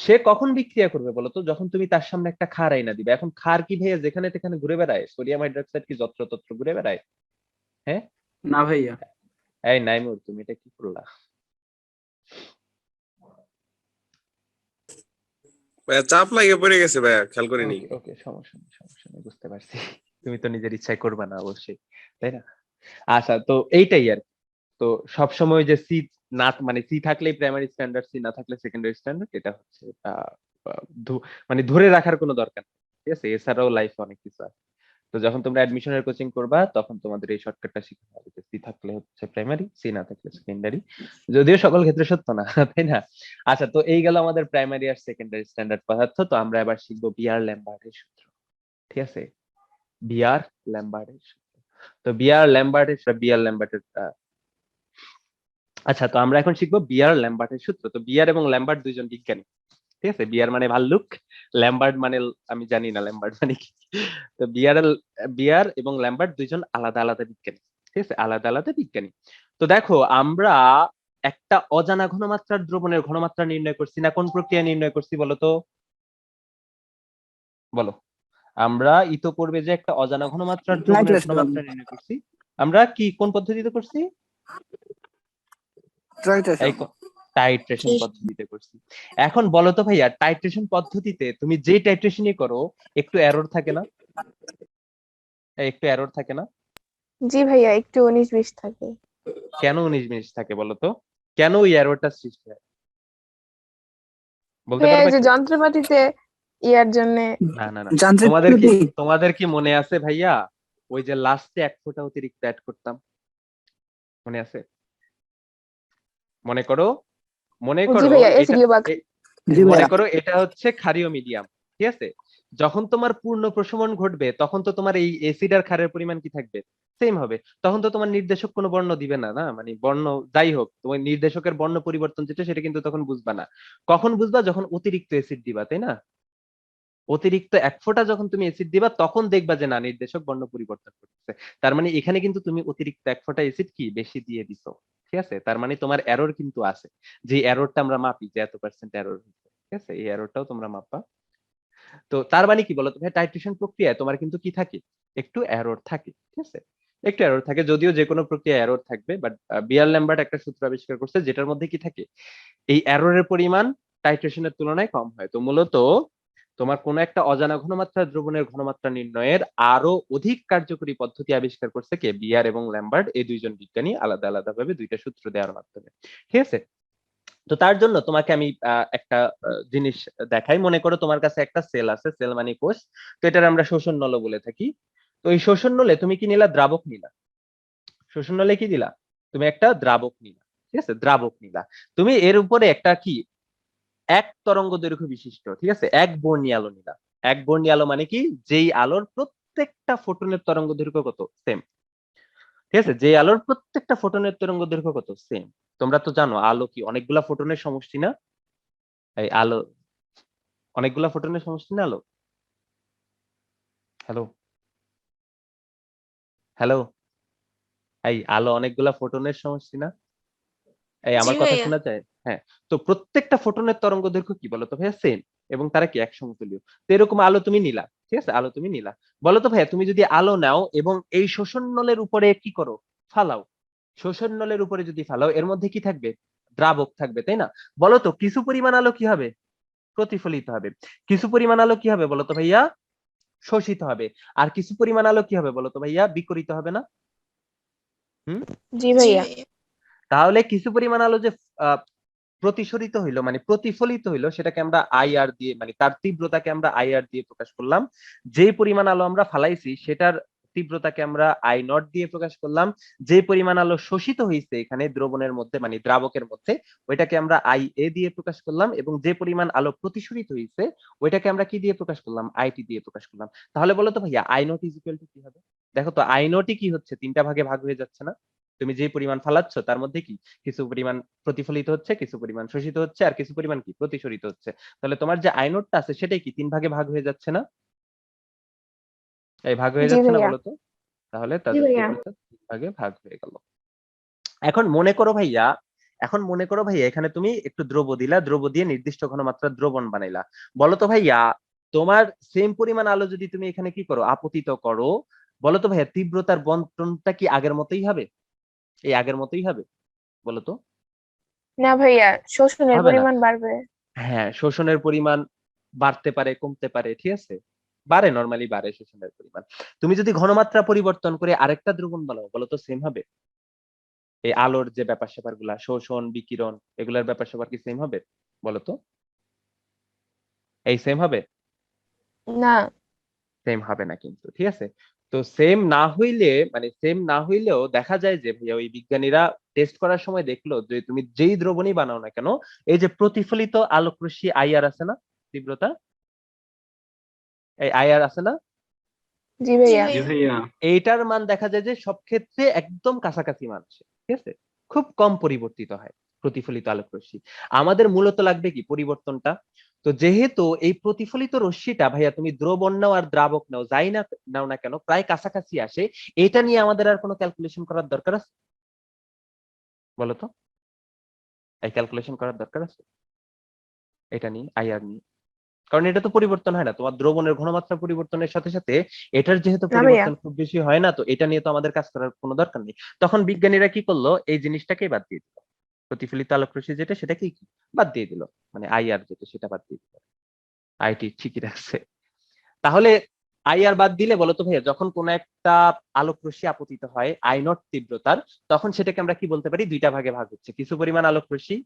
সে কখন বিক্রিয়া করবে বলতো? যখন তুমি তার সামনে একটা ক্ষার আইনা দিবে। এখন ক্ষার কি ভাইয়া যেখানে তেখানে ঘুরে বেড়ায়? সোডিয়াম হাইড্রোক্সাইড কি যত্রতত্র ঘুরে বেড়ায়? হ্যাঁ, না ভাইয়া। এই নাইমুর, তুমি এটা কি করলা? ভাইয়া চাপ লাগে পড়ে গেছে ভাইয়া, খেয়াল করিনি। ওকে ওকে, সমস্যা নেই, বুঝতে পারছি। তুমি তো নিজের ইচ্ছায় করবে না অবশ্যই, তাই না? আচ্ছা, তো এইটাই আর কি। তো সবসময় যে সি না, মানে সি থাকলেই প্রাইমারি স্ট্যান্ডার্ড, সি না থাকলে সেকেন্ডারি স্ট্যান্ডার্ড, এটা হচ্ছে মানে ধরে রাখার কোনো দরকার নেই, ঠিক আছে। এছাড়াও লাইফে অনেক কিছু আছে। তো যখন তোমরা অ্যাডমিশনের কোচিং করবা, তখন তোমাদের এই শর্টকাটটা শিখতে হবে যে সি থাকলে হচ্ছে প্রাইমারি, সি না থাকলে সেকেন্ডারি। যদিও সকল ক্ষেত্রে সত্য না, তাই না? আচ্ছা, তো এই গেল আমাদের প্রাইমারি আর সেকেন্ডারি স্ট্যান্ডার্ড পদার্থ। তো আমরা এবার শিখবো বিয়ার ল্যাম্বার্টের সূত্র, ঠিক আছে, বিয়ার ল্যাম্বার্টের সূত্র। তো বিয়ার ল্যাম্বার্টের আচ্ছা, তো আমরা এখন শিখবো বিয়ার ল্যাম্বার্টের সূত্র। তো বিয়ার এবং ল্যাম্বার্ট দুইজন বিজ্ঞানী, ঠিক আছে, বিয়ার মানে ভাল্লুক, ল্যাম্বার্ট মানে আমি জানি না ল্যাম্বার্ট মানে কি। তো বিয়ার এবং ল্যাম্বার্ট দুইজন আলাদা আলাদা বিজ্ঞানী, ঠিক আছে, আলাদা আলাদা বিজ্ঞানী। তো দেখো আমরা একটা অজানা ঘনমাত্রার দ্রবণের ঘনমাত্রা নির্ণয় করছি না, কোন প্রক্রিয়া নির্ণয় করছি বলো তো? বলো। আমরা ইতোপূর্বে যে একটা অজানা ঘনমাত্রার দ্রবণের Nitration. ঘনমাত্রা নির্ণয় করছি, আমরা কি কোন পদ্ধতিতে করছি? এই টাইট্রেশন পদ্ধতিতে করছি। এখন বলো তো ভাইয়া, টাইট্রেশন পদ্ধতিতে তুমি যে টাইট্রেশনই করো একটু এরর থাকে না? একটু এরর থাকে না? জি ভাইয়া, একটু 19-20 থাকে। কেন 19-20 থাকে বলো তো? কেন ওই এররটা সৃষ্টি হয় বলতে ভাইয়া, পারবে এই যে কি? যন্ত্রপাতিতে ইয়ার জন্য। না না না, যান্ত্রিক তোমাদের কি ত্রুটি। তোমাদের কি মনে আছে ভাইয়া, ওই যে লাস্টে 1 ফোঁটা অতিরিক্ত অ্যাড করতাম, মনে আছে? মনে করো, মনে জি করো ভাইয়া, এটা এসিডিও বা জি মনে ভাইয়া। করো এটা হচ্ছে ক্ষারীয় মিডিয়াম, ঠিক আছে। যখন তোমার পূর্ণ প্রশমন ঘটবে তখন তো তোমার এই অ্যাসিড আর ক্ষারের পরিমাণ কি থাকবে? সেম হবে। তখন তো তোমার নির্দেশক কোনো বর্ণ দিবে না, না মানে বর্ণ যাই হোক, তোমার নির্দেশকের বর্ণ পরিবর্তন যেটা সেটা কিন্তু তখন বুঝবা না। কখন বুঝবা? যখন অতিরিক্ত অ্যাসিড দিবা, তাই না? অতিরিক্ত 1 ফোঁটা যখন তুমি অ্যাসিড দিবা তখন দেখবা যে না, নির্দেশক বর্ণ পরিবর্তন করতেছে। তার মানে এখানে কিন্তু তুমি অতিরিক্ত 1 ফোঁটা অ্যাসিড কি বেশি দিয়ে দিছো, ঠিক আছে। তার মানে তোমার এরর কিন্তু আছে, যে এররটা আমরা মাপি যে এত পার্সেন্ট এরর হচ্ছে, ঠিক আছে, এই এররটাও তোমরা মাপবা। তো তার মানে কি বলতো ভাই, টাইট্রেশন প্রক্রিয়ায় তোমার কিন্তু কি থাকে, একটু এরর থাকে, ঠিক আছে, একটু এরর থাকে। যদিও যে কোনো প্রক্রিয়ায় এরর থাকবে, বাট বিয়ার ল্যাম্বার্ট একটা সূত্র আবিষ্কার করছে যেটার মধ্যে কি থাকে, এই এররের পরিমাণ টাইট্রেশনের তুলনায় কম হয়। তো মূলত তোমার কোন একটা অজানা ঘনমাত্রার দ্রবণের ঘনমাত্রা নির্ণয়ের আরো অধিক কার্যকরী পদ্ধতি আবিষ্কার করছে কে? বিয়ার এবং ল্যাম্বার্ট, এই দুইজন বিজ্ঞানী আলাদা আলাদা ভাবে দুইটা সূত্র দেওয়ার মাধ্যমে, ঠিক আছে। তো তার জন্য তোমাকে আমি একটা জিনিস দেখাই। মনে করো তোমার কাছে একটা সেল আছে, সেল মানে কোষ। তো এটার আমরা শোষণ নল বলে থাকি। তো এই শোষণ নলে তুমি কি নিলা? দ্রাবক নিলা। শোষণ নলে কি দিলা? তুমি একটা দ্রাবক নিলা, ঠিক আছে, দ্রাবক নিলা। তুমি এর উপরে একটা কি, 1 তরঙ্গ দৈর্ঘ্য বিশিষ্ট, ঠিক আছে, 1 বর্ণী আলো নিলা। 1 বর্ণী আলো মানে কি? যেই আলোর প্রত্যেকটা ফোটনের তরঙ্গ দৈর্ঘ্য কত? সেম, ঠিক আছে, যে আলোর প্রত্যেকটা ফোটনের তরঙ্গ দৈর্ঘ্য কত? সেম। তোমরা তো জানো আলো কি অনেকগুলা ফোটনের সমষ্টি না? এই আলো অনেকগুলা ফোটনের সমষ্টি না আলো? হ্যালো, হ্যালো, এই আলো অনেকগুলা ফোটনের সমষ্টি না? এই জি আমার কথা ভাইয়া। শোনা যায়? হ্যাঁ। তো প্রত্যেকটা ফোটনের তরঙ্গ দৈর্ঘ্য কি বলতো ভাইয়া? সেম। এবং তারা কি এক সমতুল্য। তো এরকম আলো তুমি নিলা, ঠিক আছে, আলো তুমি নিলা। বলতো ভাইয়া, তুমি যদি আলো নাও এবং এই শোষণ নলের উপরে কি করো? ফালাও। শোষণ নলের উপরে যদি ফালাও, এর মধ্যে কি থাকবে? দ্রাবক থাকবে, তাই না? বলতো কিছু পরিমাণ আলো কি হবে? প্রতিফলিত হবে। কিছু পরিমাণ আলো কি হবে বলতো ভাইয়া? শোষিত হবে। আর কিছু পরিমাণ আলো কি হবে বলতো ভাইয়া? বিকিরিত হবে না? হুম? জি জি ভাইয়া। ভাইয়া। তাহলে কিছু পরিমাণ আলো যে আহ, প্রতিসরিত হইলো মানে প্রতিফলিত হইলো, সেটাকে আমরা আইআর দিয়ে মানে তার তীব্রতাকে আমরা আইআর দিয়ে প্রকাশ করলাম। যে পরিমাণ আলো আমরা ফালাইছি সেটার তীব্রতাকে আমরা আই নট দিয়ে প্রকাশ করলাম। যে পরিমাণ আলো শোষিত হয়েছে এখানে দ্রবণের মধ্যে মানে দ্রাবকের মধ্যে, ওইটাকে আমরা আই এ দিয়ে প্রকাশ করলাম। এবং যে পরিমাণ আলো প্রতিসরিত হয়েছে ওইটাকে আমরা কি দিয়ে প্রকাশ করলাম? আইটি দিয়ে প্রকাশ করলাম। তাহলে বলো তো ভাইয়া, I not is equal to কি হবে? দেখো তো, আই নটই কি হচ্ছে? 3টা ভাগে ভাগ হয়ে যাচ্ছে না? তুমি যে পরিমাণ ফালাচ্ছ তার মধ্যে কি কিছু পরিমাণ প্রতিফলিত হচ্ছে, কিছু পরিমাণ শোষিত হচ্ছে, আর কিছু পরিমাণ কি প্রতিসরিত হচ্ছে। তাহলে তোমার যে আই নোটটা আছে সেটাই কি 3 ভাগে ভাগ হয়ে যাচ্ছে না? এই ভাগ হয়ে জি যাচ্ছে না ভাইয়া। বলো তো? তাহলে জি তাদের ভাইয়া। তীব্রতা 3 ভাগে ভাগ হয়ে গেল। এখন মনে করো ভাইয়া, এখন মনে করো ভাইয়া, এখানে তুমি একটু দ্রব দিলা, দ্রব দিয়ে নির্দিষ্ট ঘনমাত্রার দ্রবণ বানাইলা। বলো তো ভাইয়া, তোমার সেম পরিমাণ আলো যদি তুমি এখানে কি করো? আপতিত করো, বলো তো ভাইয়া, তীব্রতার বন্টনটা কি আগের মতোই হবে? এই আগের মতোই হবে বলো তো? না ভাইয়া, শোষণের হবে না। পরিমাণ বাড়বে। হ্যাঁ, শোষণের পরিমাণ বাড়তে পারে, কমতে পারে, ঠিক আছে, বাড়ে, নরমালি বাড়ে শোষণের পরিমাণ। তুমি যদি ঘনমাত্রা পরিবর্তন করে আরেকটা দ্রবণ বানাও, বলো তো সেম হবে? এই আলোর যে ব্যাপার স্যাপার গুলা, শোষণ বিকিরণ, এগুলার ব্যাপার স্যাপার কি সেম হবে বলো তো? এই সেম হবে? না। সেম হবে না কিন্তু, ঠিক আছে। তো সেম না হইলে মানে সেম না হইলেও দেখা যায় যে ভাইয়া, ওই বিজ্ঞানীরা টেস্ট করার সময় দেখলো যে তুমি যেই দ্রবণই বানাও না কেন, এই যে প্রতিফলিত আলোক রশ্মি আইআর আছে না, তীব্রতা, এই আইআর আছে না, জি জি ভাইয়া। জি ভাইয়া। ভাইয়া। এইটার মান দেখা যায় যে সব ক্ষেত্রে একদম কাছাকাছি মান আসে, ঠিক আছে, খুব কম পরিবর্তিত হয় প্রতিফলিত আলোক রশ্মি। আমাদের মূলত লাগবে কি পরিবর্তনটা? তো যেহেতু এই প্রতিফলিত রশ্মিটা ভাইয়া তুমি দ্রবণ নাও আর দ্রাবক নাও যাই না নাও না কেন প্রায় কাছাকাছি আসে, এটা নিয়ে আমাদের আর কোনো ক্যালকুলেশন করার দরকার আছে বলো তো? এই ক্যালকুলেশন করার দরকার আছে এটা নিয়ে, আইআর নিয়ে? কারণ এটা তো পরিবর্তন হয় না, তোমার দ্রবণের ঘনমাত্রা পরিবর্তনের সাথে সাথে এটার যেহেতু না ভাইয়া। পরিবর্তন খুব বেশি হয় না, তো এটা নিয়ে তো আমাদের কাজ করার কোনো দরকার নেই। তখন বিজ্ঞানীরা কি করলো, এই জিনিসটাকেই বাদ দিয়ে দিল, প্রতিফলিত আলোক রশ্মি যেটা সেটাকেই কি বাদ দিয়ে দিল, মানে আইআর যেটা সেটা বাদ দিয়ে দিল। আইটি ঠিকই রাখছে। তাহলে আইআর বাদ দিলে বলতো ভাইয়া, যখন কোন একটা আলোক রশ্মি আপতিত হয় আই নট তীব্রতার, তখন সেটাকে আমরা কি বলতে পারি, দুইটা ভাগে ভাগ হচ্ছে। কিছু পরিমাণ আলোক রশ্মি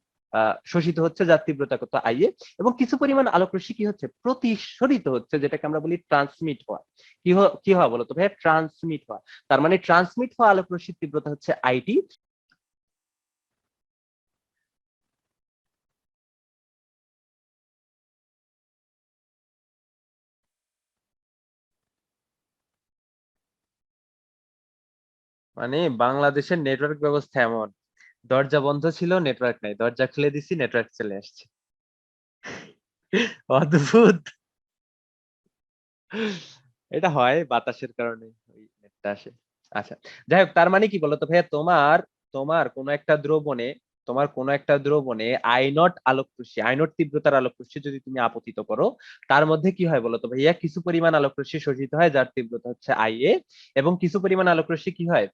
শোষিত হচ্ছে যার তীব্রতা কত আইএ, এবং কিছু পরিমাণ আলোক রশ্মি কি হচ্ছে, প্রতিসরিত হচ্ছে, যেটাকে আমরা বলি ট্রান্সমিট হওয়া। কি হওয়া বলতো ভাইয়া, ট্রান্সমিট হওয়া। তার মানে ট্রান্সমিট হওয়া আলোক রশ্মির তীব্রতা হচ্ছে আইটি, মানে বাংলাদেশের নেটওয়ার্ক ব্যবস্থা এমন, দরজা বন্ধ ছিল নেটওয়ার্ক নাই, দরজা খুলে দিছি নেটওয়ার্ক চলে আসছে। অদ্ভুত। এটা হয় বাতাসের কারণে ওই নেটটা আসে। আচ্ছা, যাই হোক, তার মানে কি বলতো ভাইয়া, তোমার তোমার কোন একটা দ্রবণে, তোমার কোন একটা দ্রবণে আই নট আলোক রশ্মি, আই নট তীব্রতার আলোক রশ্মি যদি তুমি আপতিত করো, তার মধ্যে কি হয় বলতো ভাইয়া, কিছু পরিমাণ আলোক রশ্মি শোষিত হয় যার তীব্রতা হচ্ছে আই এ, এবং কিছু পরিমাণ আলোক রশ্মি কি হয়,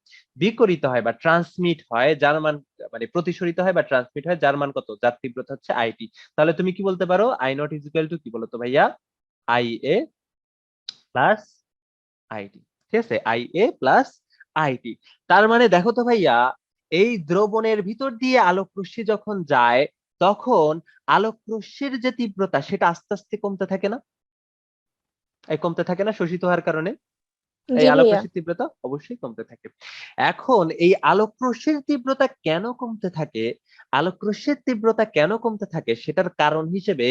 বিকরিত হয় বা ট্রান্সমিট হয় যার মান, মানে প্রতিসরিত হয় বা ট্রান্সমিট হয় যার মান কত, যার তীব্রতা হচ্ছে আইটি। তাহলে তুমি কি বলতে পারো, I not is equal to কি বলতো ভাইয়া, আই এ প্লাস আইটি। ঠিক আছে, আই এ প্লাস আইটি। তার মানে দেখো তো ভাইয়া, এই দ্রবণের ভিতর দিয়ে আলোক রশ্মি যখন যায়, তখন আলোক রশ্মির যে তীব্রতা সেটা আস্তে আস্তে কমতে থাকে না, এই কমতে থাকে না শোষিত হওয়ার কারণে, এই জি আলোক ভাইয়া। রশ্মির তীব্রতা অবশ্যই কমতে থাকে। এখন এই আলোক রশ্মির তীব্রতা কেন কমতে থাকে, আলোক রশ্মির তীব্রতা কেন কমতে থাকে সেটার কারণ হিসেবে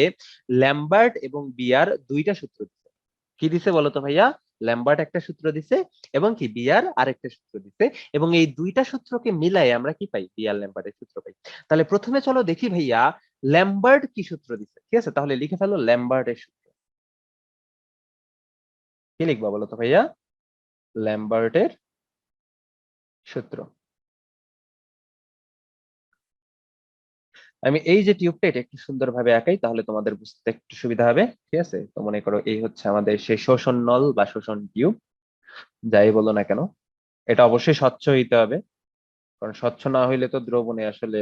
ল্যাম্বার্ট এবং বিয়ার দুইটা সূত্র দিচ্ছে। কি দিছে বলতো ভাইয়া, ল্যাম্বার্ট একটা সূত্র দিছে এবং কি বিয়ার আরেকটা সূত্র দিছে, এবং এই দুইটা সূত্রকে মিলাই আমরা কি পাই, বিয়ার ল্যাম্বার্টের সূত্র পাই। তাহলে প্রথমে চলো দেখি ভাইয়া ল্যাম্বার্ট কি সূত্র দিছে। ঠিক আছে, তাহলে লিখে ফেলো ল্যাম্বার্টের সূত্র। কি লিখবা বলতো ভাইয়া, ল্যাম্বার্টের সূত্র। আমি এই যে টিউবটা এটা একটু সুন্দরভাবে আঁকাই, তাহলে তোমাদের বুঝতে একটু সুবিধা হবে। ঠিক আছে, তো মনে করো এই হচ্ছে আমাদের সেই শোষণ নল বা শোষণ টিউব, যাই বলো না কেন, এটা অবশ্যই স্বচ্ছ হইতে হবে, কারণ স্বচ্ছ না হইলে তো দ্রবণে আসলে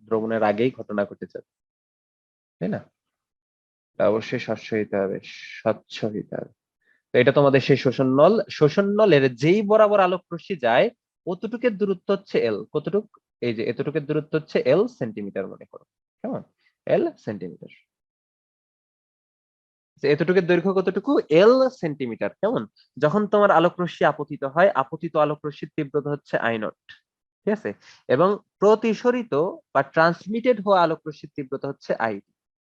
দ্রবণের আগেই ঘটনা ঘটে যাবে, তাই না? এটা অবশ্যই স্বচ্ছ হইতে হবে, স্বচ্ছ হইতে হবে। তো এটা তোমাদের সেই শোষণ নল, শোষণ নলের যেই বরাবর আলোক রশ্মি যায় অতটুকের দূরত্ব হচ্ছে এল, কতটুক, এই যে এতটুকের দূরত্ব হচ্ছে এল সেন্টিমিটার, মনে করো কেমন, এল সেন্টিমিটার। এতটুকুর দৈর্ঘ্য কতটুকু, এল সেন্টিমিটার, কেমন? যখন তোমার আলোক রশ্মি আপতিত হয়, আপতিত আলোক রশ্মির তীব্রতা হচ্ছে আই নট। ঠিক আছে, এবং প্রতিসরিত বা ট্রান্সমিটেড হওয়া আলোক রশ্মির তীব্রতা হচ্ছে আই।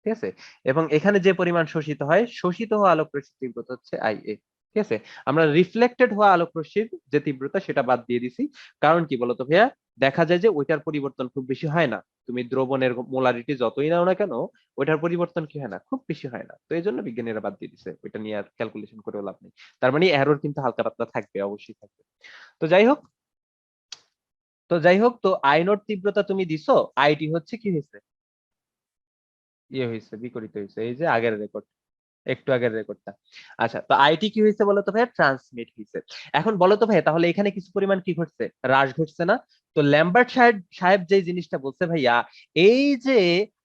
ঠিক আছে, এবং এখানে যে পরিমাণ শোষিত হয়, শোষিত হওয়া আলোক রশ্মির তীব্রতা হচ্ছে আই এ। ঠিক আছে, আমরা রিফ্লেক্টেড হওয়া আলোক রশ্মির যে তীব্রতা সেটা বাদ দিয়ে দিছি, কারণ কি বলতো ভাইয়া, দেখা যায় যে ওইটার পরিবর্তন খুব বেশি হয় না, তুমি দ্রবণের মোলারিটি যতই নাও না কেন ওইটার পরিবর্তন কি হয় না, খুব বেশি হয় না, তো এই জন্য বিজ্ঞানীরা বাদ দিয়ে দিছে, ওইটা নিয়ে আর ক্যালকুলেশন করে লাভ নেই। তার মানে এরর কিন্তু হালকা পাতলা থাকবে, অবশ্যই থাকবে। তো যাই হোক, তো আই নট তীব্রতা তুমি দিছো, আইটি হচ্ছে কি হয়েছে, ইয়ে হয়েছে, বিপরীত হয়েছে, এই যে আগের রেকর্ড, একটু আগের রেকর্ডটা। আচ্ছা, তো আইটি কি হয়েছে বলতো ভাইয়া, ট্রান্সমিট হয়েছে। এখন বলতো ভাইয়া, তাহলে এখানে কিছু পরিমাণ কি ঘটছে, হ্রাস ঘটছে না? তো ল্যাম্বার্ট সাহেব যে জিনিসটা বলছে ভাইয়া, এই যে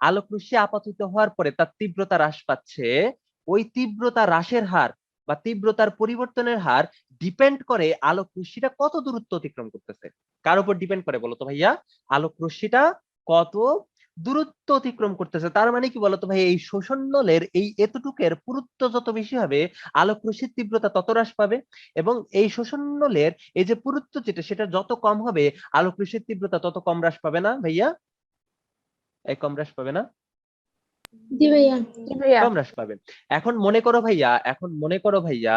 আলোক রশ্মি আপতিত হওয়ার পরে তার তীব্রতা হ্রাস পাচ্ছে, ওই তীব্রতা হ্রাসের হার বা তীব্রতার পরিবর্তনের হার ডিপেন্ড করে আলোক রশ্মিটা কত দূরত্ব অতিক্রম করতেছে। কার উপর ডিপেন্ড করে বলতো ভাইয়া, আলোক রশ্মিটা কত দূরত্ব অতিক্রম করতেছে। তার মানে কি বলতো ভাই, এই শোষণ নলের এই এতটুকের পুরুত্ব যত বেশি হবে আলোক রশ্মির তীব্রতা তত হ্রাস পাবে, এবং এই শোষণ নলের এই যে পুরুত্ব যেটা সেটা যত কম হবে আলোক রশ্মির তীব্রতা তত কম হ্রাস পাবে না ভাইয়া, এই কম হ্রাস পাবে না, জি ভাইয়া। জি ভাইয়া। কম হ্রাস পাবে। এখন মনে করো ভাইয়া,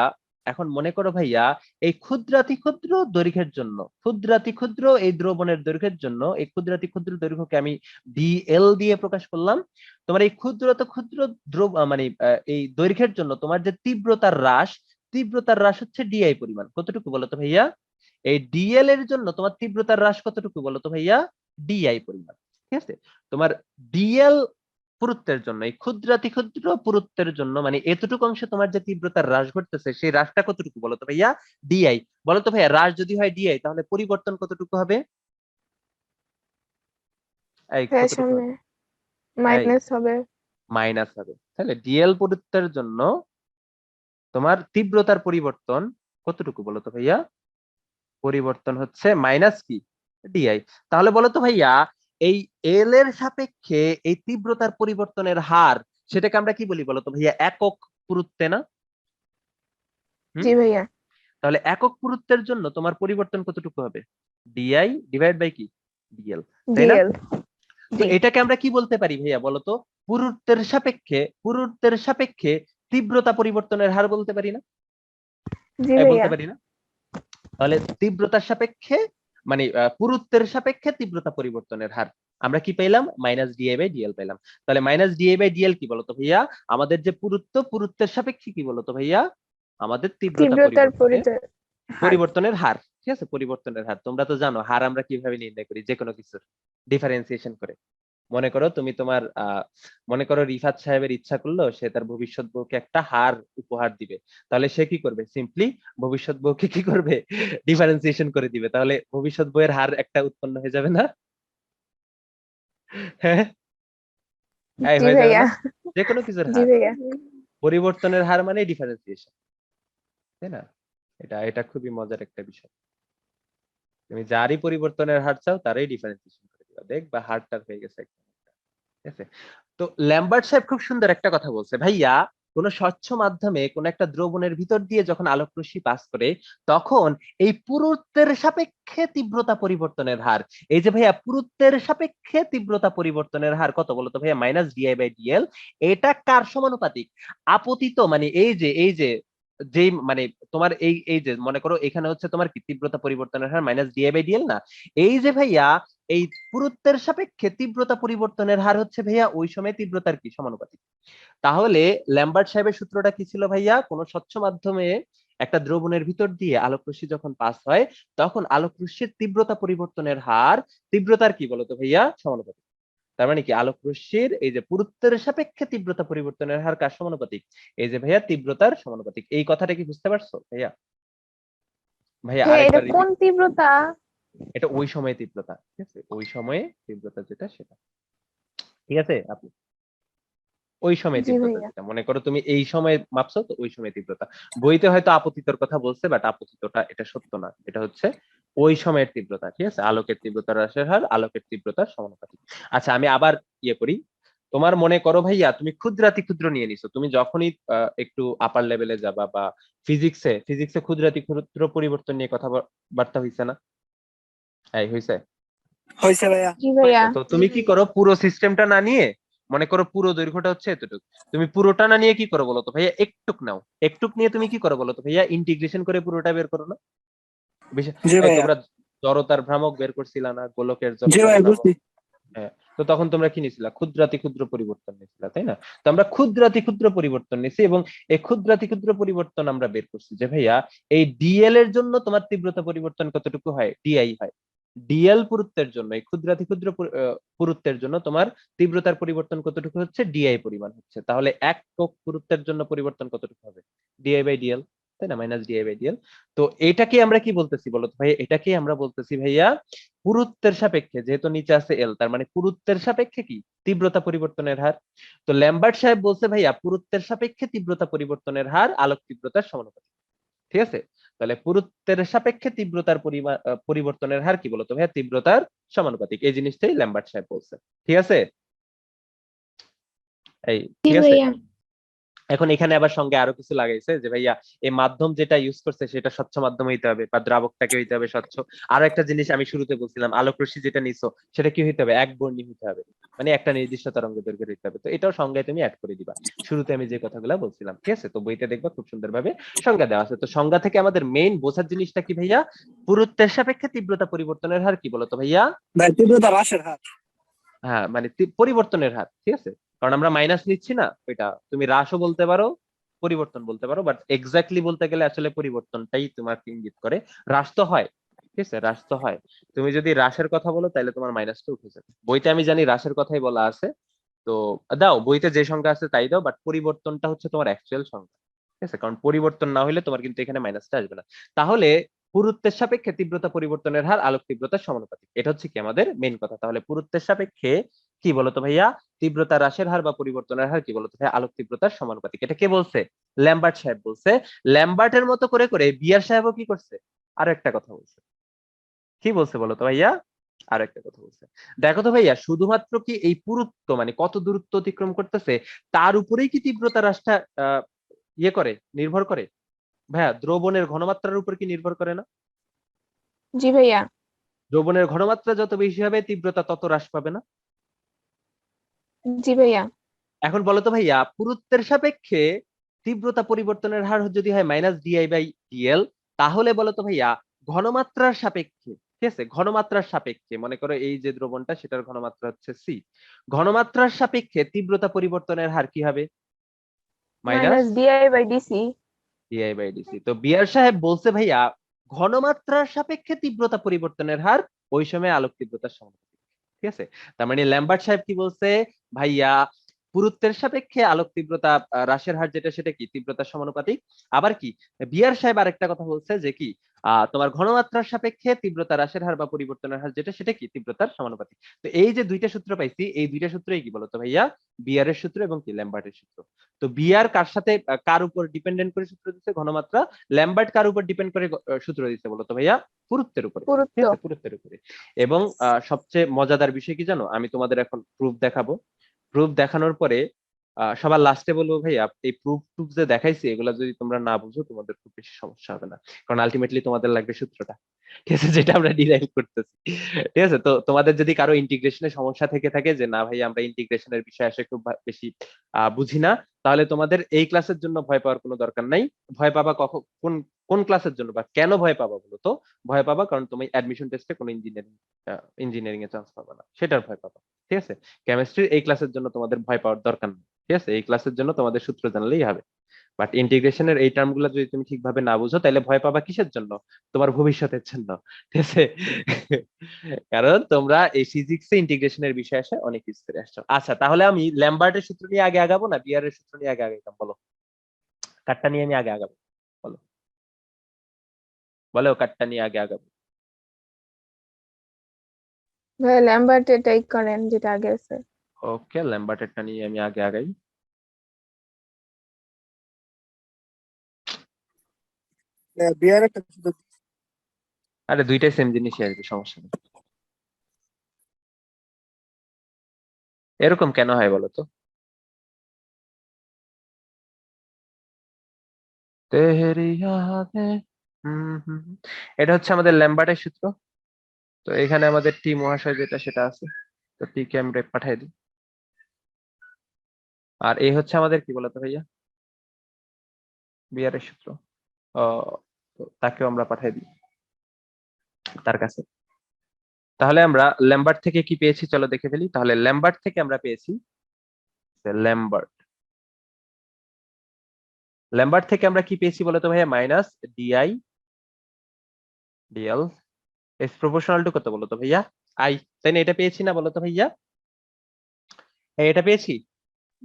এখন মনে করো ভাইয়া এই ক্ষুদ্রাতি ক্ষুদ্র দৈর্ঘ্যের জন্য, ক্ষুদ্রাতি ক্ষুদ্র এই দ্রবণের দৈর্ঘ্যের জন্য, এই ক্ষুদ্রাতি ক্ষুদ্র দৈর্ঘ্যকে আমি ডিএল দিয়ে প্রকাশ করলাম। তোমার এই ক্ষুদ্রত ক্ষুদ্র মানে এই দৈর্ঘ্যের জন্য তোমার যে তীব্রতার হ্রাস হচ্ছে ডিআই পরিমাণ। কতটুকু বলো তো ভাইয়া? এই ডিএল এর জন্য তোমার তীব্রতার হ্রাস কতটুকু বলো তো ভাইয়া? ডিআই পরিমাণ। ঠিক আছে, তোমার ডিএল পুরুত্বের জন্য, এই ক্ষুদ্রাতি ক্ষুদ্র পুরুত্বের জন্য, মানে এতটুকু অংশে তোমার যে তীব্রতার হ্রাস ঘটতেছে সেই হ্রাসটা কতটুকু বলো তো ভাইয়া? ডিআই। বলো তো ভাইয়া, হ্রাস যদি হয় ডিআই তাহলে পরিবর্তন কতটুকু হবে? এই হ্যাঁ, কতটুকু সামনে হবে? এই মাইনাস হবে। মাইনাস হবে। তাহলে ডিএল পুরুত্বের জন্য তোমার তীব্রতার পরিবর্তন কতটুকু বলো তো ভাইয়া? পরিবর্তন হচ্ছে মাইনাস কি? ডিআই। তাহলে বলো তো ভাইয়া, এই এল এর সাপেক্ষে এই তীব্রতার পরিবর্তনের হার, সেটাকে আমরা কি বলি বলো তো ভাইয়া? একক পুরুত্বে না? হুম? জি ভাইয়া। তাহলে একক পুরুত্বের জন্য তোমার পরিবর্তন কতটুকু হবে? ডিআই ডিভাইড বাই কি? ডিএল, তাই না? ডিএল। তো জি। এটাকে আমরা কি বলতে পারি ভাইয়া বলো তো? পুরুত্বের সাপেক্ষে তীব্রতা পরিবর্তনের হার বলতে পারি না? জি বলতে ভাইয়া। পারি না? তাহলে তীব্রতার সাপেক্ষে মানে পুরুত্বের সাপেক্ষে তীব্রতা পরিবর্তনের হার আমরা কি পেলাম? মাইনাস ডিআই বাই ডিএল পেলাম। তাহলে মাইনাস ডিআই বাই ডিএল কি বলতো ভাইয়া? আমাদের যে পুরুত্বের সাপেক্ষে কি বলতো ভাইয়া? আমাদের তীব্রতার হার। পরিবর্তনের হার। ঠিক আছে, পরিবর্তনের হার। তোমরা তো জানো হার আমরা কিভাবে নির্ণয় করি, যে কোনো কিছুর ডিফারেন্সিয়েশন করে। মনে করো তুমি তোমার মনে করো রিফাত সাহেবের ইচ্ছা করলো সে তার ভবিষ্যৎ বউকে একটা হার উপহার দিবে, তাহলে সে কি করবে? সিম্পলি ভবিষ্যৎ বউকে কি করবে? ডিফারেন্সিয়েশন করে দিবে। তাহলে ভবিষ্যৎ বউয়ের হার একটা উৎপন্ন হয়ে যাবে না? হ্যাঁ, এই জি হয়ে যাবে ভাইয়া। না? যে কোনো কিছুর জি হার, ভাইয়া। পরিবর্তনের হার মানে ডিফারেন্সিয়েশন, তাই না? এটা এটা খুবই মজার একটা বিষয়। তুমি যারই পরিবর্তনের হার চাও তারই ডিফারেন্সিয়েশন করে দিবা, দেখবা হারটার হয়ে গেছে একদম। ঠিক আছে, তো ল্যাম্বার্ট সাহেব খুব সুন্দর একটা কথা বলছে ভাইয়া, কোন স্বচ্ছ মাধ্যমে কোন একটা দ্রবণের ভিতর দিয়ে যখন আলোক রশ্মি পাস করে তখন এই পুরুত্বের সাপেক্ষে তীব্রতা পরিবর্তনের হার, এই যে ভাইয়া পুরুত্বের সাপেক্ষে তীব্রতা পরিবর্তনের হার কত বলতো ভাইয়া? Minus DI by DL. এটা কার সমানুপাতিক? আপতিত মানে এই যে যেই মানে তোমার এই যে মনে করো এখানে হচ্ছে তোমার কি তীব্রতা পরিবর্তনের হার মাইনাস ডিআই বাই ডিএল না? এই যে ভাইয়া এই পুরুত্বের সাপেক্ষে তীব্রতা পরিবর্তনের হার হচ্ছে ভাইয়া ওই সময় তীব্রতার কি সমানুপাতিক। তাহলে ল্যাম্বার্ট সাহেবের সূত্রটা কি ছিল ভাইয়া? কোন স্বচ্ছ মাধ্যমে একটা দ্রবণের ভিতর দিয়ে আলোক রশ্মি যখন পাস হয় তখন আলোক রশ্মির তীব্রতা পরিবর্তনের হার তীব্রতার কি বলতো ভাইয়া? সমানুপাতিক। তার মানে কি আলোক রশ্মির এই যে পুরুত্বের সাপেক্ষে তীব্রতা পরিবর্তনের হার কার সমানুপাতিক? এই যে ভাইয়া তীব্রতার সমানুপাতিক। এই কথাটা কি বুঝতে পারছো ভাইয়া? ভাইয়া হ্যাঁ, এটা আরেকবার কোন রিপিট। তীব্রতা? এটা ওই সময়ে তীব্রতা। ঠিক আছে, ওই সময়ে তীব্রতা যেটা সেটা। ঠিক আছে আপু, ওই সময় জি তীব্রতা ভাইয়া। যেটা মনে করো তুমি এই সময় মাপছো তো ওই সময় তীব্রতা। বইতে হয়তো আপতিতর কথা বলছে, বাট আপতিতটা এটা সত্য না, এটা হচ্ছে ওই সময়ের তীব্রতা। ঠিক আছে, আলোকের তীব্রতা হ্রাসের হার আলোকের তীব্রতার সমানুপাতিক। আচ্ছা আমি আবার করি, তোমার মনে করো ভাইয়া তুমি ক্ষুদ্রাতি ক্ষুদ্র নিয়ে নিছো, তুমি যখনই একটু আপার লেভেলে যাবা বা ফিজিক্সে ক্ষুদ্রাতি ক্ষুদ্র পরিবর্তন নিয়ে কথাবার্তা হইছে না? এই হইছে? হয়েছে ভাইয়া। জি ভাইয়া। তো তুমি কি করো, পুরো সিস্টেমটা না নিয়ে মনে করো পুরো দৈর্ঘ্যটা হচ্ছে এতটুকু, তুমি পুরোটা না নিয়ে কি করো বলো তো ভাইয়া? একটুক নাও, একটুক নিয়ে তুমি কি করো বলো তো ভাইয়া? ইন্টিগ্রেশন করে পুরোটা বের করো না? জি এই ভাইয়া। তোমরা জড়তার ভ্রামক বের করছিলা না, গোলকের জি জড়তার ভাইয়া, ভ্রামক? বুঝছি। হ্যাঁ, তো তখন তোমরা কি নিছিলা? ক্ষুদ্রাতি ক্ষুদ্র পরিবর্তন নিছিলা, তাই না? তো আমরা ক্ষুদ্রাতি ক্ষুদ্র পরিবর্তন নিছি এবং এই ক্ষুদ্রাতি ক্ষুদ্র পরিবর্তন আমরা বের করছি যে ভাইয়া এই ডিএল এর জন্য তোমার তীব্রতা পরিবর্তন কতটুকু হয়? ডিআই হয়। ডিএল পুরুত্বের জন্য, এই ক্ষুদ্রাতি ক্ষুদ্র পুরুত্বের জন্য তোমার তীব্রতার পরিবর্তন কতটুকু হচ্ছে? ডিআই পরিমাণ হচ্ছে। তাহলে একক পুরুত্বের জন্য পরিবর্তন কতটুকু হবে? ডিআই বাই ডিএল, তাই না? Minus DI by DL. তো এটাকে আমরা কি বলতেছি বলো তো ভাই? এটাকে আমরা বলতেছি ভাইয়া পুরুত্বের সাপেক্ষে, যেহেতু নিচে আছে এল, তার মানে পুরুত্বের সাপেক্ষে কি? তীব্রতা পরিবর্তনের হার। তো ল্যাম্বার্ট সাহেব বলছে ভাইয়া পুরুত্বের সাপেক্ষে তীব্রতা পরিবর্তনের হার আলোক তীব্রতার সমানুপাতিক। ঠিক আছে, তাহলে পুরুত্বের সাপেক্ষে তীব্রতার পরিবর্তনের হার কি বলতো ভাইয়া? তীব্রতার সমানুপাতিক। এই জিনিসটাই ল্যাম্বার্ট সাহেব বলছে। ঠিক আছে, এই জি ঠিক আছে। ভাইয়া। এখন এখানে আবার সঙ্গে আরো কিছু লাগাইছে যে ভাইয়া এই মাধ্যম যেটা ইউজ করছে সেটা স্বচ্ছ মাধ্যম হইতে হবে বা দ্রাবকটাকে হইতে হবে স্বচ্ছ। আরো একটা জিনিস আমি শুরুতে বলছিলাম, আলোক রশ্মি যেটা নিছো সেটা কি হইতে হবে, একবর্ণী হইতে হবে, মানে একটা নির্দিষ্ট তরঙ্গ দৈর্ঘ্যের হইতে হবে। তো এটাও সংজ্ঞায় তুমি অ্যাড করে দিবা শুরুতে আমি যে কথাগুলো বলছিলাম, ঠিক আছে? তো বইতে দেখবা খুব সুন্দরভাবে সংজ্ঞা দেওয়া আছে। তো সংজ্ঞা থেকে আমাদের মেইন বোঝার জিনিসটা কি ভাইয়া, পুরুত্বের সাপেক্ষে তীব্রতা পরিবর্তনের হার কি বলতো ভাইয়া? ভাই তীব্রতা হ্রাসের হার। হ্যাঁ, মানে পরিবর্তনের হার, ঠিক আছে? কারণ আমরা মাইনাস নিচ্ছি না, ওইটা তুমি হ্রাসও বলতে পারো, পরিবর্তন বলতে পারো, বাট এক্স্যাক্টলি বলতে গেলে আসলে পরিবর্তনটাই তোমাকে ইঙ্গিত করে। হ্রাস তো হয়, ঠিক আছে, হ্রাস তো হয়। তুমি যদি হ্রাসের কথা বলো তাহলে তোমার মাইনাসটা উঠে যাবে। বইতে আমি জানি হ্রাসের কথাই বলা আছে, তো দাও বইতে যে সংখ্যা আছে তাই দাও, বাট পরিবর্তনটা হচ্ছে তোমার অ্যাকচুয়াল সংখ্যা, ঠিক আছে? কারণ পরিবর্তন না হলে তোমার কিন্তু এখানে মাইনাসটা আসবে না। তাহলে পুরুত্বের সাপেক্ষে তীব্রতা পরিবর্তনের হার আলোক তীব্রতার সমানুপাতিক, এটা হচ্ছে কি আমাদের মেইন কথা। তাহলে পুরুত্বের সাপেক্ষে কি বলতো ভাইয়া, তীব্রতা হ্রাসের হার বা পরিবর্তনের হার কি বলতো ভাইয়া, আলোক তীব্রতার সমানুপাতিক। এটা কে বলছে? ল্যাম্বার্ট সাহেব বলছে। ল্যাম্বার্টের মতো করে করে বিয়ার সাহেবও কি করছে, আরো একটা কথা বলছে। কি বলছে বলতো ভাইয়া? আরো একটা কথা বলছে। দেখো তো ভাইয়া, শুধুমাত্র কি এই পুরুত্ব মানে কত দূরত্ব অতিক্রম করতেছে তার উপরেই কি তীব্রতা হ্রাসটা ইয়ে করে, নির্ভর করে? ভাইয়া দ্রবণের ঘনমাত্রার উপর কি নির্ভর করে না? জি ভাইয়া। দ্রবণের ঘনমাত্রা যত বেশি হবে তীব্রতা তত হ্রাস পাবে না? জি ভাইয়া। এখন বলো তো ভাইয়া, পুরুত্বের সাপেক্ষে তীব্রতা পরিবর্তনের হার যদি হয় -di/dl, তাহলে বলো তো ভাইয়া ঘনমাত্রার সাপেক্ষে, ঠিক আছে, ঘনমাত্রার সাপেক্ষে মনে করো এই যে দ্রবণটা সেটার ঘনমাত্রা হচ্ছে c, ঘনমাত্রার সাপেক্ষে তীব্রতা পরিবর্তনের হার কি হবে? Minus di/dc। -di/dc। তো বিআর সাহেব বলছে ভাইয়া ঘনমাত্রার সাপেক্ষে তীব্রতা পরিবর্তনের হার ওই সময় আলোক তীব্রতার সমানুপাতিক, ঠিক আছে? তার মানে ল্যাম্বার্ট সাহেব কি বলছে ভাইয়া, পুরুত্বের সাপেক্ষে আলোক তীব্রতা হ্রাসের হার যেটা সেটা কি তীব্রতার সমানুপাতিক। আবার কি বিআর সাহেব আরেকটা কথা বলছে যে কি তোমার ঘনমাত্রার সাপেক্ষে তীব্রতা হ্রাসের হার বা পরিবর্তনের হার যেটা সেটা কি তীব্রতার সমানুপাতিক। তো এই যে দুইটা সূত্র পাইছি, এই দুইটা সূত্রই কি বলতো ভাইয়া, বিআর এর সূত্র এবং কি ল্যাম্বার্টের সূত্র। তো বিআর কার সাথে কার উপর ডিপেন্ডেন্ট করে সূত্র দিচ্ছে? ঘনমাত্রা। ল্যাম্বার্ট কার উপর ডিপেন্ড করে সূত্র দিচ্ছে বলতো ভাইয়া? পুরুত্বের উপরে, পুরুত্ব। ঠিক আছে, পুরুত্বের উপরে। এবং সবচেয়ে মজাদার বিষয় কি জানো, আমি তোমাদের এখন প্রুফ দেখাবো। প্রুফ দেখানোর পরে সবার লাস্টে বলবো ভাইয়া এই প্রুফ টুফ যে দেখাইছি এগুলা যদি তোমরা না বুঝো তোমাদের খুব বেশি সমস্যা হবে না, কারণ আলটিমেটলি তোমাদের লাগবে সূত্রটা, ঠিক আছে, যেটা আমরা ডিরাইভ করতেছি, ঠিক আছে? তো তোমাদের যদি কারো ইন্টিগ্রেশনের সমস্যা থেকে থাকে যে না ভাই আমরা ইন্টিগ্রেশনের বিষয় আসে খুব বেশি বুঝি না, তাহলে তোমাদের এই ক্লাসের জন্য ভয় পাওয়ার কোনো দরকার নাই। ভয় পাবা কখন, কোন কোন ক্লাসের জন্য বা কেন ভয় পাবা বলো তো? ভয় পাবা কারণ তুমি অ্যাডমিশন টেস্টে কোনো ইঞ্জিনিয়ারিং এ চান্স পাবা না, সেটার ভয় পাবা, ঠিক আছে? কেমিস্ট্রির এই ক্লাসের জন্য তোমাদের ভয় পাওয়ার দরকার নেই, ঠিক আছে? এই ক্লাসের জন্য তোমাদের সূত্র জানলেই হবে। বাট ইন্টিগ্রেশনের এই টার্মগুলো যদি তুমি ঠিকভাবে না বুঝো তাহলে ভয় পাবা কিসের জন্য? তোমার ভবিষ্যতের জন্য, ঠিক আছে? কারণ তোমরা এই ফিজিক্সে ইন্টিগ্রেশনের বিষয় আসে অনেক কিছু করে আসছো। আচ্ছা, তাহলে আমি ল্যাম্বার্টের সূত্র নিয়ে আগে আগাবো না বিয়ার এর সূত্র নিয়ে আগে আগাইতাম, বলো কাটটা নিয়ে আমি আগে আগাবো? বলো বলো কাটটা নিয়ে আগে আগাবো? ভাইয়া ল্যাম্বার্ট এটাই করেন যেটা আগে আছে। ওকে, ল্যাম্বার্টেরটা নিয়ে আমি আগে আগাই। বিয়ার একটা আরে দুইটাই সেম জিনিসই আসবে, সমস্যা নেই। এরকম কেন হয় বলো তো? তেরি ইয়াদে, এটা হচ্ছে আমাদের ল্যাম্বার্টের সূত্র। তো এখানে আমাদের টি মহাশয় যেটা সেটা আছে, তো টি কে আমরা পাঠাই দিই। আর এই হচ্ছে আমাদের কি বলতো ভাইয়া, বিয়ারের সূত্র। তো তাকেও আমরা পাঠাই দিই তার কাছে। তাহলে আমরা ল্যাম্বার্ট থেকে কি পেয়েছি চলো দেখে ফেলি। তাহলে ল্যাম্বার্ট থেকে আমরা পেয়েছি ল্যাম্বার্ট ল্যাম্বার্ট থেকে আমরা কি পেয়েছি বলতো ভাইয়া, minus DI DL is proportional to কত বলতো ভাইয়া, আই। তাই না? এটা পেয়েছি না বলতো ভাইয়া? এটা পেয়েছি,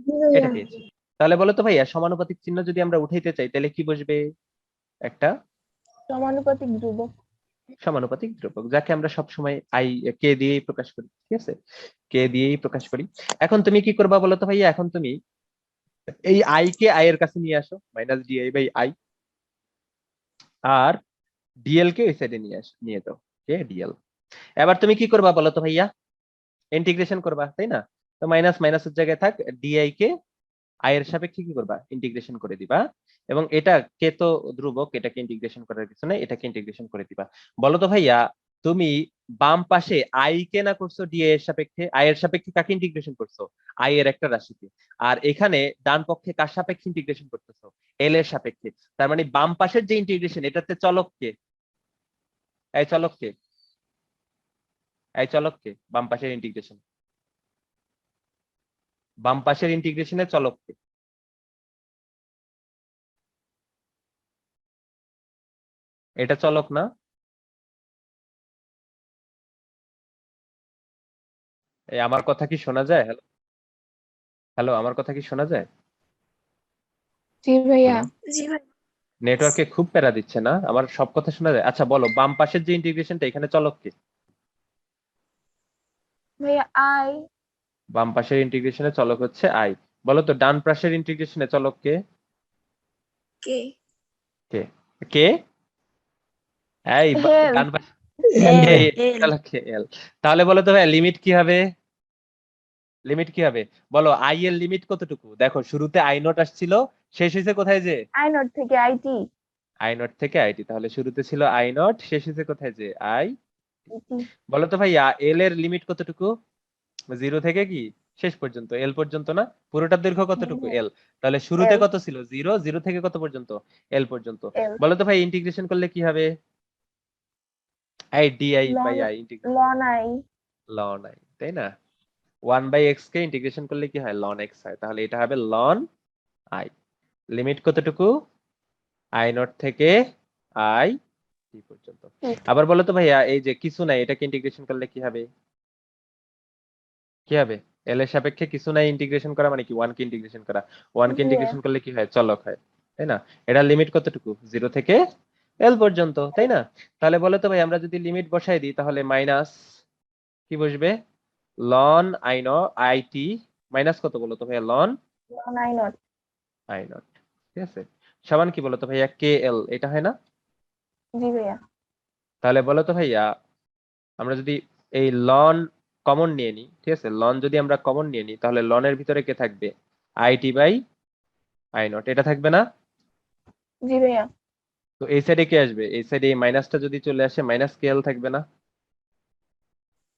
জি এটা ভাইয়া। পেয়েছি। তাহলে বলতো ভাইয়া সমানুপাতিক চিহ্ন যদি আমরা উঠাইতে চাই তাহলে কি বসবে? একটা সমানুপাতিক ধ্রুবক। সমানুপাতিক ধ্রুবক, যাকে আমরা সবসময় আই কে দিয়েই প্রকাশ করি, ঠিক আছে, কে দিয়েই প্রকাশ করি। এখন তুমি কি করবা বলতো ভাইয়া, এখন তুমি এই আই কে আই এর কাছে নিয়ে আসো, -di/i, আর ডিএল কে ওই সাইডে নিয়ে আসো, নিয়ে দাও কে ডিএল। এবার তুমি কি করবা বলতো ভাইয়া, ইন্টিগ্রেশন করবা, তাই না? তো মাইনাস মাইনাসের জায়গায় থাক, ডিআই কে আই এর সাপেক্ষে কি করবা, ইন্টিগ্রেশন করে দিবা। এবং এটা কে তো ধ্রুবক, এটাকে ইন্টিগ্রেশন করার কিছু নেই, এটাকে ইন্টিগ্রেশন করে দিবা। বলো তো ভাইয়া, তুমি বাম পাশে আই কে না করছো ডি এর সাপেক্ষে, আই এর সাপেক্ষে কাকে ইন্টিগ্রেশন করছো, আই এর একটা রাশিকে। আর এখানে ডান পক্ষে কার সাপেক্ষে ইন্টিগ্রেশন করতেছো, এল এর সাপেক্ষে। তার মানে বাম পাশের যে ইন্টিগ্রেশন, এটাতে চলক কে, এই চলক কে, এই চলক কে, বাম পাশের ইন্টিগ্রেশন, বাম পাশের ইন্টিগ্রেশনের চলক কে? এটা চলক না? এই আমার কথা কি শোনা যায়? হ্যালো, হ্যালো, আমার কথা কি শোনা যায়? জি ভাইয়া। হ্যালো, জি ভাই। নেটওয়ার্কে খুব প্যারা দিচ্ছে না? আমার সব কথা শোনা যায়? আচ্ছা বলো, বাম পাশের যে ইন্টিগ্রেশনটা, এখানে চলক কে? ভাইয়া আই। বাম পাশের ইন্টিগ্রেশনে চলক হচ্ছে আই। বলো তো ডান পাশের ইন্টিগ্রেশনে চলক কে? কে? কে? কে? এই হেল। ডান পাশে এল। এই এল। চলক কে? এল। তাহলে বলো তো ভাই, লিমিট কি হবে? লিমিট কি হবে বলো? আই এর লিমিট কতটুকু? দেখো শুরুতে আই নট আসছিল, শেষ হয়েছে কোথায় যে? আই নট থেকে আইটি। আই নট থেকে আইটি। তাহলে শুরুতে ছিল আই নট, শেষ হয়েছে কোথায় যে? আই। ইটি। বলো তো ভাইয়া, এল এর লিমিট কতটুকু? জিরো থেকে কি শেষ পর্যন্ত, এল পর্যন্ত না? পুরোটার দৈর্ঘ্য কতটুকু? এল। তাহলে শুরুতে এল। কত ছিল? জিরো। জিরো থেকে কত পর্যন্ত? এল পর্যন্ত। এল। বলো তো ভাই, ইন্টিগ্রেশন করলে কি হবে? I D I by ln. I integration, ln I. Ln I, তাই না? 1/x কে ইন্টিগ্রেশন করলে কি হয়? লন এক্স হয়। তাহলে এটা হবে লন আই। লিমিট কতটুকু? আই নট থেকে আই টি পর্যন্ত। আবার বলো তো ভাইয়া, এই যে কিছু নাই, এটাকে ইন্টিগ্রেশন করলে কি হবে? কি হবে? এল এর সাপেক্ষে কিছু নাই ইন্টিগ্রেশন করা মানে কি? ওয়ান কে ইন্টিগ্রেশন করা। ওয়ান কে ইন্টিগ্রেশন করলে কি হয়? চলক হয়, তাই না? এটার লিমিট কতটুকু? জিরো থেকে এল পর্যন্ত, তাই না? তাহলে বলো তো ভাই, আমরা যদি লিমিট বসাই দিই, তাহলে মাইনাস কি বসবে? লন আই ন আই টি মাইনাস কত বলো তো ভাইয়া? Loan loan I not. I not. ঠিক আছে, সমান কি বলো তো ভাইয়া? কে এল। এটা হয় না? জি ভাইয়া। তাহলে বলো তো ভাইয়া, আমরা যদি এই লন কমন নিয়ে নিই, ঠিক আছে, লন যদি আমরা কমন নিয়ে নিই, তাহলে লনের ভিতরে কে থাকবে? আইটি বাই আই নট, এটা থাকবে না? জি ভাইয়া। তো এই সাইডে কে আসবে? এই সাইডে এই মাইনাসটা যদি চলে আসে, মাইনাস কে এল থাকবে না?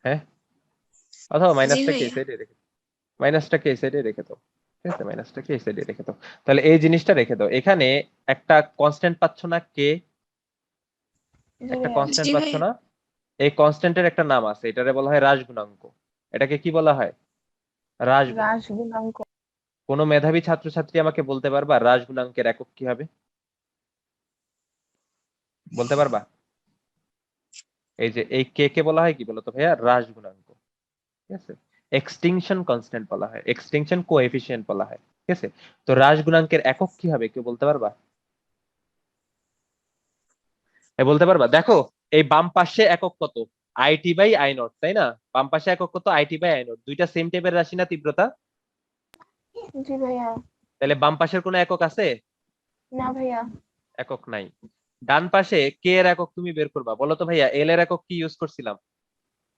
হ্যাঁ, অথবা জি মাইনাসটাকে এই ভাইয়া। সাইডে রেখে, মাইনাসটাকে এই সাইডে রেখে দাও। ঠিক আছে, মাইনাসটাকে এই সাইডে রেখে দাও। তাহলে এই জিনিসটা রেখে দাও। এখানে একটা কনস্ট্যান্ট পাচ্ছ না? কে, জি একটা ভাইয়া। কনস্ট্যান্ট জি পাচ্ছ ভাইয়া। না? এই কনস্ট্যান্টের একটা নাম আছে, এটারে বলা হয় হ্রাস গুণাঙ্ক। এটাকে কি বলা হয়? হ্রাস রাস গুণাঙ্ক। গুণাঙ্ক। কোন মেধাবী ছাত্রছাত্রী আমাকে বলতে পারবা হ্রাস গুণাঙ্কের একক কি হবে? বলতে পারবা? এই যে এই কে কে বলা হয় কি বলতো ভাইয়া? হ্রাস গুণাঙ্ক। ঠিক আছে, এক্সটিংশন কনস্ট্যান্ট বলা হয়, এক্সটিংশন কোএফিসিয়েন্ট বলা হয়। ঠিক আছে, তো হ্রাস গুণাঙ্কের একক কি হবে? কেউ বলতে পারবা? বলতে পারবা? দেখো, এই বাম পাশে একক কত? আইটি বাই আই নট, তাই না? বাম পাশে একক কত? IT by I not. দুইটা সেম টাইপের রাশি না তীব্রতা? জি ভাইয়া। তাহলে বাম পাশের কোনো একক আছে? না ভাইয়া। একক নাই। ডান পাশে কে এর একক তুমি বের করবা। বলো তো ভাইয়া, এল এর একক কি ইউজ করছিলাম?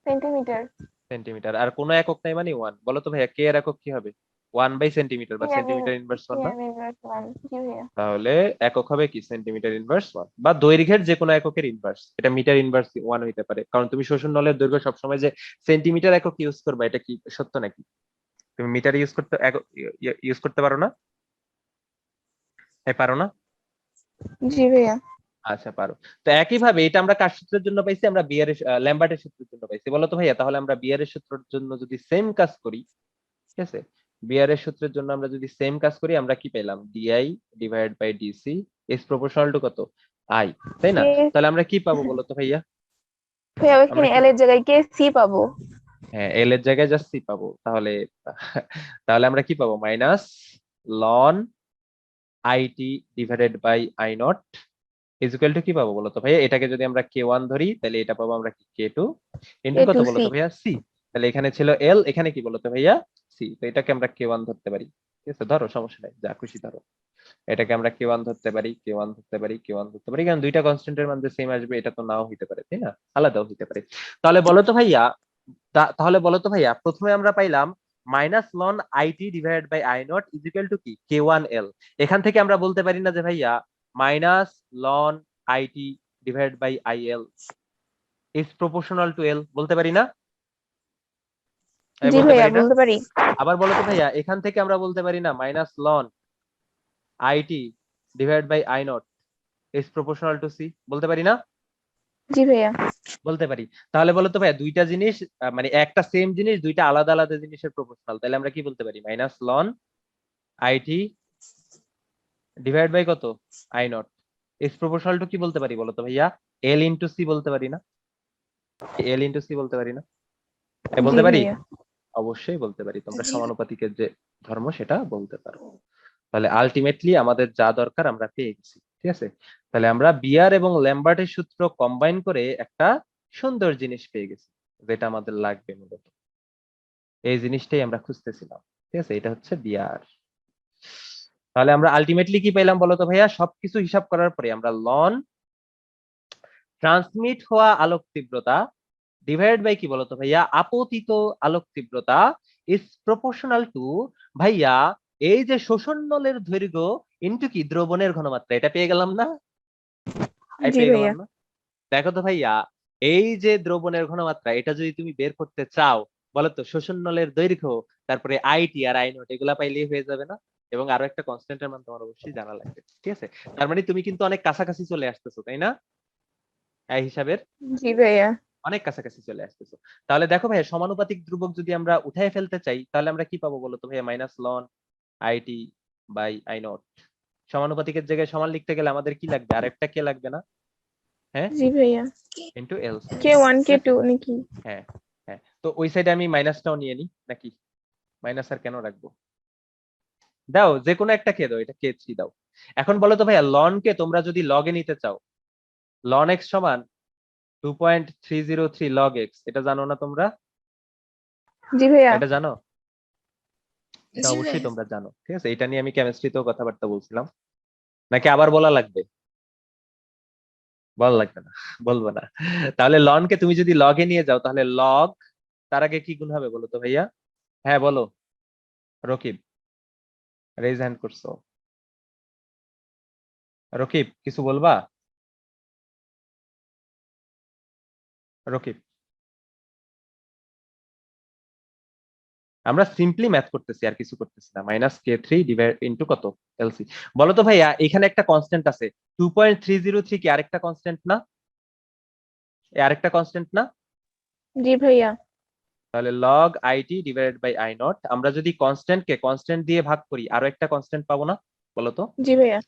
সেন্টিমিটার। সেন্টিমিটার। আর কোনো একক নাই মানে ওয়ান। বলো তো ভাইয়া, কে এর একক কি হবে? 1/সেন্টিমিটার বা সেন্টিমিটার ইনভার্স 1 না? জি ভাইয়া। তাহলে একক হবে কি? সেন্টিমিটার ইনভার্স 1, বা দৈর্ঘ্যের যে কোনো এককের ইনভার্স। এটা মিটার ইনভার্স 1 হইতে পারে, কারণ তুমি শোষণ নলের দৈর্ঘ্য সবসময় যে সেন্টিমিটার একক ইউজ করবা, এটা কি সত্য নাকি? তুমি মিটার ইউজ করতে ইউজ করতে পারো না? পারো না? জি ভাইয়া। আচ্ছা পারো। তো একই ভাবে এটা আমরা কার সূত্রের জন্য পাইছি? আমরা ল্যাম্বার্টের সূত্রের জন্য পাইছি। বলো তো ভাইয়া, তাহলে আমরা বিয়ারের সূত্রের জন্য যদি সেম কাজ করি, ঠিক আছে, বিয়ারের সূত্রের জন্য আমরা যদি সেম কাজ করি, আমরা কি পেলাম? DI divide by DC is proportional to কত? আই, তাই না? কে। তাহলে আমরা কি পাবো বলো তো ভাইয়া? ভাইয়া আমরা ওইখানে কি, এল এর জায়গায় কে সি পাবো। হ্যাঁ, এল এর জায়গায় জাস্ট সি পাবো। তাহলে তাহলে আমরা কি পাবো? Minus ln IT divided by I not is equal to কি পাবো বলো তো ভাইয়া? এটাকে যদি আমরা কে ওয়ান ধরি, তাহলে এটা পাবো আমরা কি? কে টু ইন্টু কে কত টু বলো সি। তো ভাইয়া? সি। তাহলে এখানে ছিল এল, এখানে কি বলো তো ভাইয়া? সি। তো এটাকে আমরা কে ওয়ান ধরতে পারি। ঠিক আছে, ধরো, সমস্যা নাই, যা খুশি ধরো। এটাকে আমরা কে ওয়ান ধরতে পারি, কে ওয়ান ধরতে পারি, কে ওয়ান ধরতে পারি, কারণ দুইটা কনস্ট্যান্টের মধ্যে সেম আসবে, এটা তো নাও হইতে পারে, তাই না? আলাদাও হইতে পারে। তাহলে বলো তো ভাইয়া, তাহলে বলো তো ভাইয়া, প্রথমে আমরা পাইলাম minus ln IT divided by I not is equal to কি K1L। এখান থেকে আমরা বলতে পারি না যে ভাইয়া minus ln IT divided by IL is proportional to L, বলতে পারি না? জি বলতে ভাইয়া পারি না? বলতে পারি। আবার বলো তো ভাইয়া, এখান থেকে আমরা বলতে পারি না minus ln IT divided by I not is proportional to C, বলতে পারি না? জি ভাইয়া। বলতে পারি। তাহলে বলো তো ভাইয়া, দুইটা জিনিস মানে একটা সেম জিনিস দুইটা আলাদা আলাদা জিনিসের প্রপোর্শনাল, তাহলে আমরা কি বলতে পারি? Minus ln IT divide by কত I not is proportional to কি বলতে পারি বলো তো ভাইয়া? L ইন্টু সি বলতে পারি না? L ইন্টু সি বলতে পারি না? বলতে জি পারি? ভাইয়া। অবশ্যই বলতে পারি। তোমরা জি। সমানুপাতিকের যে ধর্ম সেটা বলতে পারো। তাহলে আলটিমেটলি আমাদের যা দরকার আমরা পেয়ে গেছি, ঠিক আছে? তাহলে আমরা বিয়ার এবং ল্যাম্বার্টের সূত্র কম্বাইন করে একটা সুন্দর জিনিস পেয়ে গেছি, যেটা আমাদের লাগবে মূলত। এই জিনিসটাই আমরা খুঁজতেছিলাম, ঠিক আছে? এটা হচ্ছে বিয়ার। তাহলে আমরা আলটিমেটলি কি পেলাম বলতো ভাইয়া? সবকিছু হিসাব করার পরে আমরা লন ট্রান্সমিট হওয়া আলোক তীব্রতা ডিভাইড বাই কি বলতো ভাইয়া আপতিত আলোক তীব্রতা ইজ প্রপোর্শনাল টু ভাইয়া এই যে শোষণ নলের দৈর্ঘ্য ইনটু কি দ্রবণের ঘনমাত্রা, এটা পেয়ে গেলাম না? জি পেয়ে ভাইয়া। গেলাম না? দেখো তো ভাইয়া, এই যে দ্রবণের ঘনমাত্রা এটা যদি তুমি বের করতে চাও বলো তো শোষণ নলের দৈর্ঘ্য তারপরে আইটি আর আই নট এগুলা পাইলেই হয়ে যাবে না? এবং আরো একটা কনস্ট্যান্টের মান তোমার অবশ্যই জানা লাগবে, ঠিক আছে? তার মানে তুমি কিন্তু অনেক কাছাকাছি চলে আসতেছো, তাই না? এই হিসাবের জি ভাইয়া। অনেক কাছাকাছি চলে আসতেছো। তাহলে দেখো ভাইয়া, সমানুপাতিক ধ্রুবক যদি আমরা উঠায় ফেলতে চাই তাহলে আমরা কি পাবো বলো তো ভাইয়া? Minus ln IT by I naught. সমানুপাতিকের জায়গায় সমান লিখতে গেলে আমাদের কি লাগবে? আরেকটা কে লাগবে না? হ্যাঁ, জি ভাইয়া। ইনটু এল। K1 K2 নাকি? হ্যাঁ হ্যাঁ, তো ওই সাইডে আমি মাইনাসটাও নিয়ে নিই নাকি? মাইনাস আর কেন রাখবো? দাও যে কোনো একটা কে দাও, এটা K3 দাও। এখন বলো তো ভাইয়া, লন কে তোমরা যদি লগে নিতে চাও, লন এক্স সমান 2.303 লগ এক্স, এটা জানো না তোমরা? জি ভাইয়া। এটা জানো? এটা জি অবশ্যই ভাইয়া। তোমরা জানো, ঠিক আছে? এটা নিয়ে আমি কেমিস্ট্রিতেও কথাবার্তা বলছিলাম, নাকি আবার বলা লাগবে? বলা লাগবে না, বলবো না। তাহলে লন কে তুমি যদি লগে নিয়ে যাও তাহলে লগ তার আগে কি গুণ হবে বলো তো ভাইয়া? হ্যাঁ বলো। রকিব রেজ হ্যান্ড করছো। রকিব কিছু বলবা? রকিব, আমরা সিম্পলি ম্যাথ করতেছি আর কিছু করতেছি না। -K3 ডিভাইড ইনটু কত এলসি। বলো তো ভাইয়া, এখানে একটা কনস্ট্যান্ট আছে 2.303 কি আরেকটা কনস্ট্যান্ট না? আরেকটা কনস্ট্যান্ট না? জি ভাইয়া। তাহলে log IT divided by I not, আমরা যদি কনস্ট্যান্ট কে কনস্ট্যান্ট দিয়ে ভাগ করি আরো একটা কনস্ট্যান্ট পাবো না? বলো তো। জি ভাইয়া।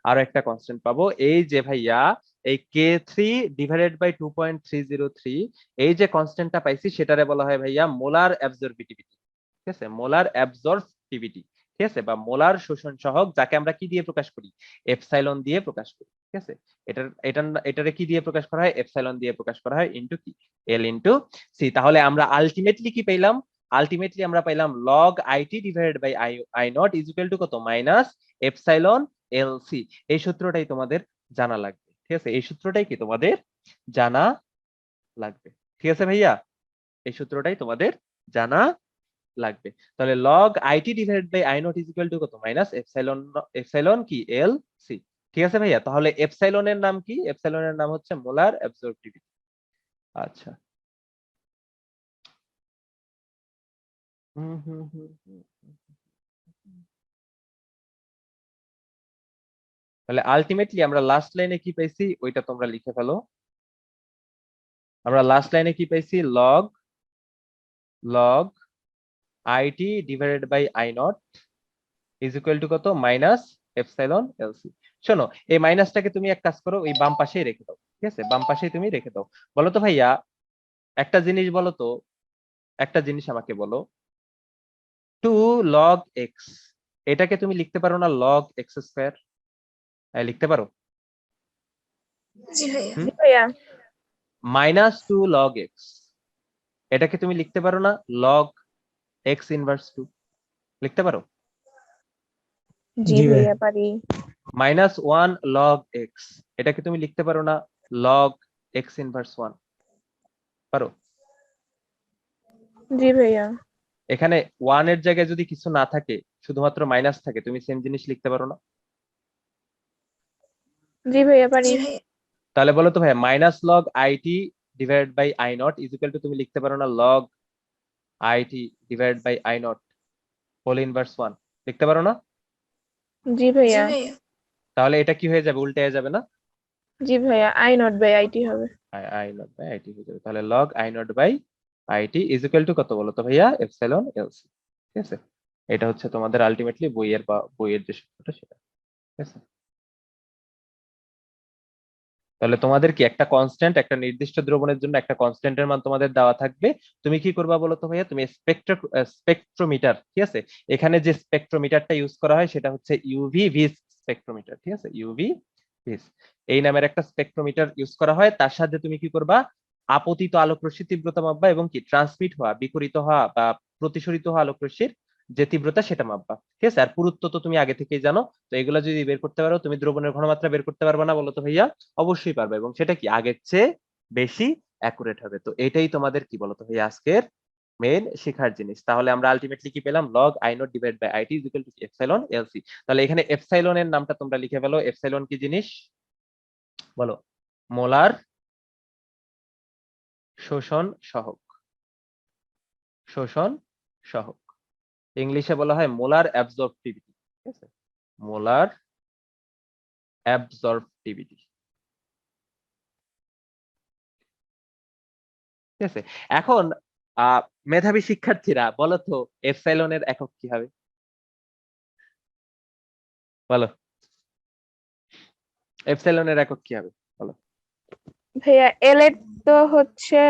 আরো একটা কনস্ট্যান্ট পাবো, এই যে ভাইয়া এই K3 ডিভাইডেড বাই 2.303, এই যে কনস্ট্যান্টটা পাইছি সেটারে বলা হয় ভাইয়া মোলার অ্যাবজর্বিটিভিটি, ঠিক আছে? মোলার অ্যাবজর্বিটিভিটি, ঠিক আছে? বা মোলার শোষণ সহগ, যাকে আমরা কি দিয়ে প্রকাশ করি? এপসাইলন দিয়ে প্রকাশ করি, ঠিক আছে? এটারে কি দিয়ে প্রকাশ করা হয়? এপসাইলন দিয়ে প্রকাশ করা হয় ইনটু কি এল ইনটু সি। তাহলে আমরা আলটিমেটলি কি পেলাম? আলটিমেটলি আমরা পাইলাম log IT divided by I not is equal to কত? Minus epsilon LC. এই সূত্রটাই তোমাদের জানা লাগবে, ঠিক আছে? এই সূত্রটাই কি তোমাদের জানা লাগবে, ঠিক আছে ভাইয়া? এই সূত্রটাই তোমাদের জানা লাগবে। তাহলে log IT divided by I not is equal to কত? মাইনাস এপসাইলন কি এল সি, ঠিক আছে ভাইয়া? তাহলে এপসাইলনের নাম কি? এপসাইলনের নাম হচ্ছে মোলার অ্যাবজর্বিটিভিটি। আচ্ছা, হুম হুম হুম হুম। তাহলে আলটিমেটলি আমরা লাস্ট লাইনে কি পাইছি ওইটা তোমরা লিখে ফেলো। আমরা লাস্ট লাইনে কি পাইছি? Log IT divided by I not is equal to কত? Minus epsilon LC. শোনো, এই মাইনাসটাকে তুমি এক কাজ করো, এই বাম পাশেই রেখে দাও, ঠিক আছে? বাম পাশেই তুমি রেখে দাও। বলো তো ভাইয়া, একটা জিনিস বলো তো, একটা জিনিস আমাকে বলো, 2 লগ এক্স এটাকে তুমি লিখতে পারো না লগ এক্স স্কয়ার? লিখতে পারো? জি ভাইয়া। জি ভাইয়া। -2 লগ এক্স এটাকে তুমি লিখতে পারো না লগ এক্স ইনভার্স 2? লিখতে পারো? জি ভাইয়া পারি। -1 লগ এক্স এটাকে তুমি লিখতে পারো না লগ এক্স ইনভার্স 1? পারো? জি ভাইয়া। এখানে 1 এর জায়গায় যদি কিছু না থাকে, শুধুমাত্র মাইনাস থাকে, তুমি সেম জিনিস লিখতে পারো না? জি ভাইয়া পারি। জি ভাইয়া। তাহলে বলো তো ভাইয়া minus log IT divide by I not is equal to, তুমি লিখতে পারো না log IT divide by I not whole inverse 1, লিখতে পারো না? জি জি ভাইয়া। ভাইয়া। তাহলে এটা কি হয়ে যাবে, উল্টে হয়ে যাবে না? জি ভাইয়া, আই নট বাই আইটি হবে। আই নট বাই আইটি হয়ে যাবে। তাহলে log I not by IT is equal to কত বলো তো ভাইয়া, এপসাইলন এলসি। ঠিক আছে, এটা হচ্ছে তোমাদের আলটিমেটলি বইয়ের বা বইয়ের যে সূত্রটা সেটা। ঠিক আছে, তাহলে তোমাদের কি একটা কনস্ট্যান্ট, একটা নির্দিষ্ট দ্রবণের জন্য একটা কনস্ট্যান্টের মান তোমাদের দেওয়া থাকবে, তুমি কি করবা বলো তো ভাইয়া, তুমি স্পেকট্রোমিটার, ঠিক আছে, এখানে যে স্পেকট্রোমিটারটা ইউজ করা হয় সেটা হচ্ছে ইউভি ভিস স্পেকট্রোমিটার। ঠিক আছে, ইউভি ভিস এই নামের একটা স্পেকট্রোমিটার ইউজ করা হয়। তার সাথে তুমি কি করবা, আপতিত আলোক রশ্মির তীব্রতা মাপবা এবং কি ট্রান্সমিট হওয়া, বিকিরিত হওয়া বা প্রতিসরিত হওয়া আলোক রশ্মির যে তীব্রতা সেটা মাপবা। ঠিক আছে, আর পুরুত্ব তো তুমি আগে থেকেই জানো। তো এগুলো যদি বের করতে পারো, তুমি দ্রবণের ঘনমাত্রা বের করতে পারবে না বলো তো ভাইয়া? অবশ্যই পারবে, এবং সেটা কি আগের চেয়ে বেশি অ্যাকুরেট হবে। তো এটাই তোমাদের কি বলতো ভাইয়া আজকের মেইন শেখার জিনিস। তাহলে আমরা আলটিমেটলি কি পেলাম, log I not divide by IT is equal to epsilon LC. তাহলে এখানে এপসাইলন এর নামটা তোমরা লিখে ফেলো। এপসাইলন কি জিনিস বলো? মোলার শোষণ সহগ। শোষণ সহগ ইংলিশে বলা হয় মোলার অ্যাবজর্পটিভিটি। ঠিক আছে, মোলার অ্যাবজর্পটিভিটি। ঠিক আছে, এখন মেধাবী শিক্ষার্থীরা বলো তো এপসাইলনের একক কি হবে, বলো এপসাইলনের একক কি হবে বলো? ভাইয়া এল এর তো হচ্ছে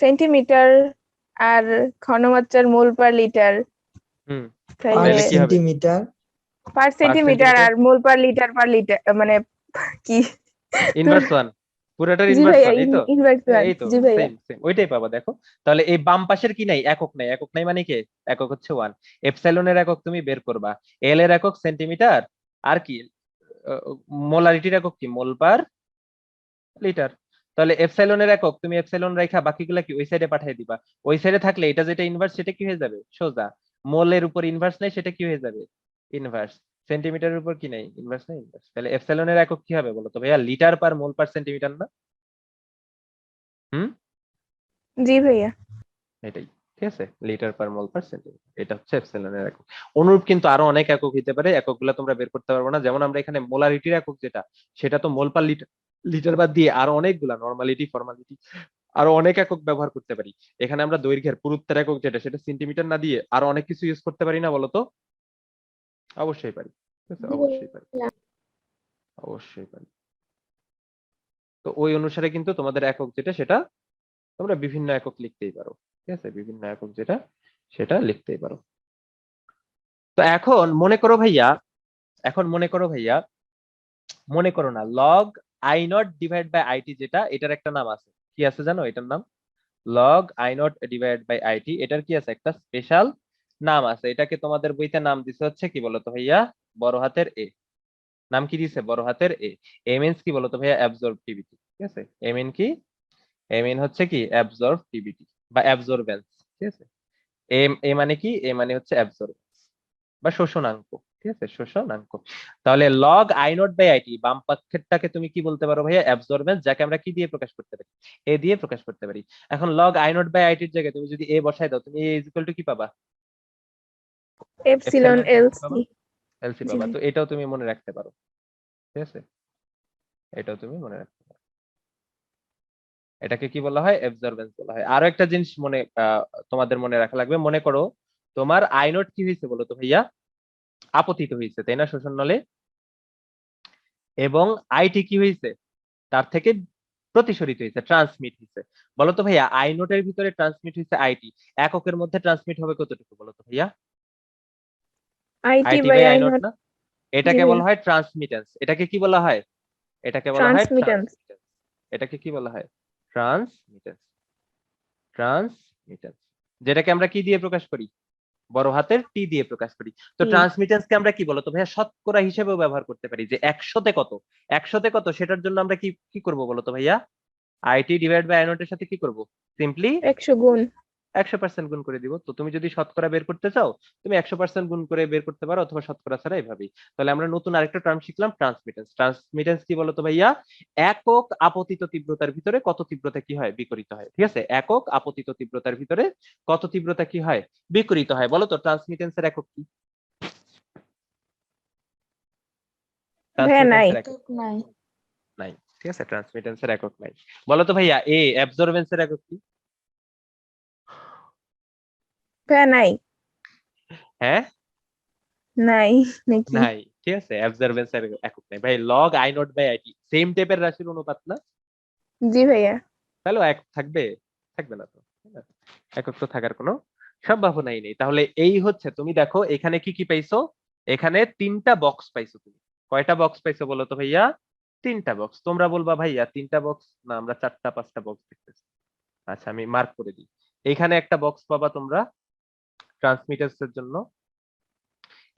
সেন্টিমিটার, আর ঘনমাত্রার মোল পার লিটার, হুম, তাইলে তাহলে কি হবে? সেন্টিমিটার পার সেন্টিমিটার, সেন্টিমিটার আর মোল পার লিটার মানে কি ইনভার্স 1, পুরোটার জি ইনভার্স ভাইয়া, 1, এই তো? Inverse one. এই তো জি ভাইয়া। সেম সেম ওইটাই পাবা। দেখো তাহলে এই বাম পাশের কি নাই, একক নাই। একক নাই মানে কি, একক হচ্ছে 1। এপসাইলনের একক তুমি বের করবা, এল এর একক সেন্টিমিটার, আর কি মোলারিটির একক কি, মোল পার লিটার। তাহলে এপসাইলনের একক তুমি এপসাইলন রেখা বাকিগুলা কি ওই সাইডে পাঠিয়ে দিবা। ওই সাইডে থাকলে এটা যেটা ইনভার্স সেটা কি হয়ে যাবে সোজা, মোলের উপর ইনভার্স নাই সেটা কি হয়ে যাবে ইনভার্স, সেন্টিমিটারের উপর কি নাই ইনভার্স নাই ইনভার্স। তাহলে এপসাইলনের একক কি হবে বলো তো ভাইয়া, লিটার পার মোল পার সেন্টিমিটার না? হুম, জি ভাইয়া। এটাই। ঠিক আছে, লিটার পার মোল পার সেন্টিমিটার, এটা হচ্ছে এপসাইলনের একক। অনুরূপ কিন্তু আরো অনেক একক হতে পারে, এককগুলো তোমরা বের করতে পারবে না। যেমন আমরা এখানে মোলারিটির একক যেটা, সেটা তো মোল পার লিটার, লিটার বাদ দিয়ে আরো অনেকগুলা নরমালিটি ফর্মালিটি আরো অনেক একক ব্যবহার করতে পারি। এখানে আমরা দৈর্ঘ্যের পুরুত্বের একক যেটা, সেটা সেন্টিমিটার না দিয়ে আরো অনেক কিছু ইউজ করতে পারি না বলতো? অবশ্যই পারি। ঠিক আছে, অবশ্যই পারি, অবশ্যই পারি। তো ওই অনুসারে কিন্তু তোমাদের একক যেটা সেটা তোমরা বিভিন্ন একক লিখতেই পারো। ঠিক আছে, বিভিন্ন একক যেটা সেটা লিখতেই পারো। তো এখন মনে করো ভাইয়া, এখন মনে করো ভাইয়া, মনে করো না log I not divide by IT যেটা, এটার একটা নাম আছে। কি আছে জানো এটার নাম? Log I not divide by IT, এটার কি আছে একটা স্পেশাল নাম আছে। এটাকে তোমাদের বইতে নাম দিছে হচ্ছে কি বলতো ভাইয়া, বড় হাতের এ। নাম কি দিছে, বড় হাতের এ। এ মিন্স কি বলতো ভাইয়া, অ্যাবজর্বটিভিটি। ঠিক আছে, এ মিন কি, এ মিন হচ্ছে কি অ্যাবজর্বটিভিটি বা অ্যাবজর্বেন্স। ঠিক আছে, এ মানে কি, এ মানে হচ্ছে অ্যাবজর্বেন্স বা শোষণাঙ্ক। ঠিক আছে, শোষণাঙ্ক। তাহলে log I not by IT বাম পক্ষেরটাকে তুমি কি বলতে পারো ভাইয়া, অ্যাবজর্বেন্স, যাকে আমরা কি দিয়ে প্রকাশ করতে পারি, এ দিয়ে প্রকাশ করতে পারি। এখন লগ আই নট বাই আইটির জায়গায় তুমি যদি এ বসাই দাও, তুমি এ ইজ ইকুয়াল টু কি পাবা, এপসিলন এলসি। এলসি পাবা। তো এটাও তুমি মনে রাখতে পারো। ঠিক আছে, এটাও তুমি মনে রাখতে পারো। এটাকে কি বলা হয়, অ্যাবজর্বেন্স বলা হয়। আরো একটা জিনিস মনে তোমাদের মনে রাখা লাগবে। মনে করো তোমার আই নট কি হয়েছে বলো তো ভাইয়া, আপতিত হয়েছে তাই না শোষণ নলে, এবং আইটি কি হয়েছে, তার থেকে প্রতিসরিত হয়েছে, ট্রান্সমিট হয়েছে। বলতো ভাইয়া আই নোটের ভিতরে ট্রান্সমিট হয়েছে আইটি, এককের মধ্যে ট্রান্সমিট হবে কতটুকু বলতো ভাইয়া, IT IT bye bye I I note not. না? এটাকে বলা হয় ট্রান্সমিটেন্স। এটাকে কি বলা হয়, এটাকে বলা হয় ট্রান্সমিটেন্স। ট্রান্সমিটেন্স। এটাকে কি বলা হয়, ট্রান্সমিটেন্স। ট্রান্সমিটেন্স যেটাকে আমরা কি দিয়ে প্রকাশ করি, বড় হাতের টি দিয়ে প্রকাশ করি। তো ট্রান্সমিটেন্সকে আমরা কি বলতো ভাইয়া, শতকরা হিসেবেও ব্যবহার করতে পারি, যে 100তে কত, 100তে কত, সেটার জন্য আমরা কি করব বলতো ভাইয়া, IT divide by I not এর সাথে কি করব, সিম্পলি 100 গুণ। 100% গুণ করে দিব। তো তুমি যদি শতকরা বের করতে চাও তুমি 100% গুণ করে বের করতে পারো, অথবা শতকরা ছাড়া এভাবেই। তাহলে আমরা নতুন আরেকটা টার্ম শিখলাম, ট্রান্সমিটেন্স। ট্রান্সমিটেন্স কি বলতো ভাইয়া? একক আপতিত তীব্রতার ভিতরে কত তীব্রতা কি হয়? বিকিরিত হয়। ঠিক আছে, একক আপতিত তীব্রতার ভিতরে কত তীব্রতা কি হয়? বিকিরিত হয়। বলো তো ট্রান্সমিটেন্সের একক কি? ভাইয়া নাই। ট্রান্সমিটেন্সের একক নাই। নাই। ঠিক আছে, ট্রান্সমিটেন্সের একক নাই। বলো তো ভাইয়া এ অ্যাবজর্বেন্সের একক কি? ভাইয়া নাই। হ্যাঁ, নাই নাকি? নাই। ঠিক আছে, অ্যাবজর্বেন্সের একক নাই ভাই। Log I not by IT same টাইপের রাশির অনুপাত না? জি ভাইয়া। তাহলে এক থাকবে? থাকবে না তো, তাই না? একক তো থাকার কোনো সম্ভাবনাই নেই। তাহলে এই হচ্ছে, তুমি দেখো এখানে কি কি পাইছো? এখানে 3টা বক্স পাইছো তুমি। কয়টা বক্স পাইছো বলো তো ভাইয়া? 3টা বক্স। তোমরা বলবা ভাইয়া 3টা বক্স না, আমরা 4টা 5টা বক্স দেখতেছি। আচ্ছা, আমি মার্ক করে দিই। এখানে একটা বক্স পাবা তোমরা ট্রান্সমিটার্স এর জন্য,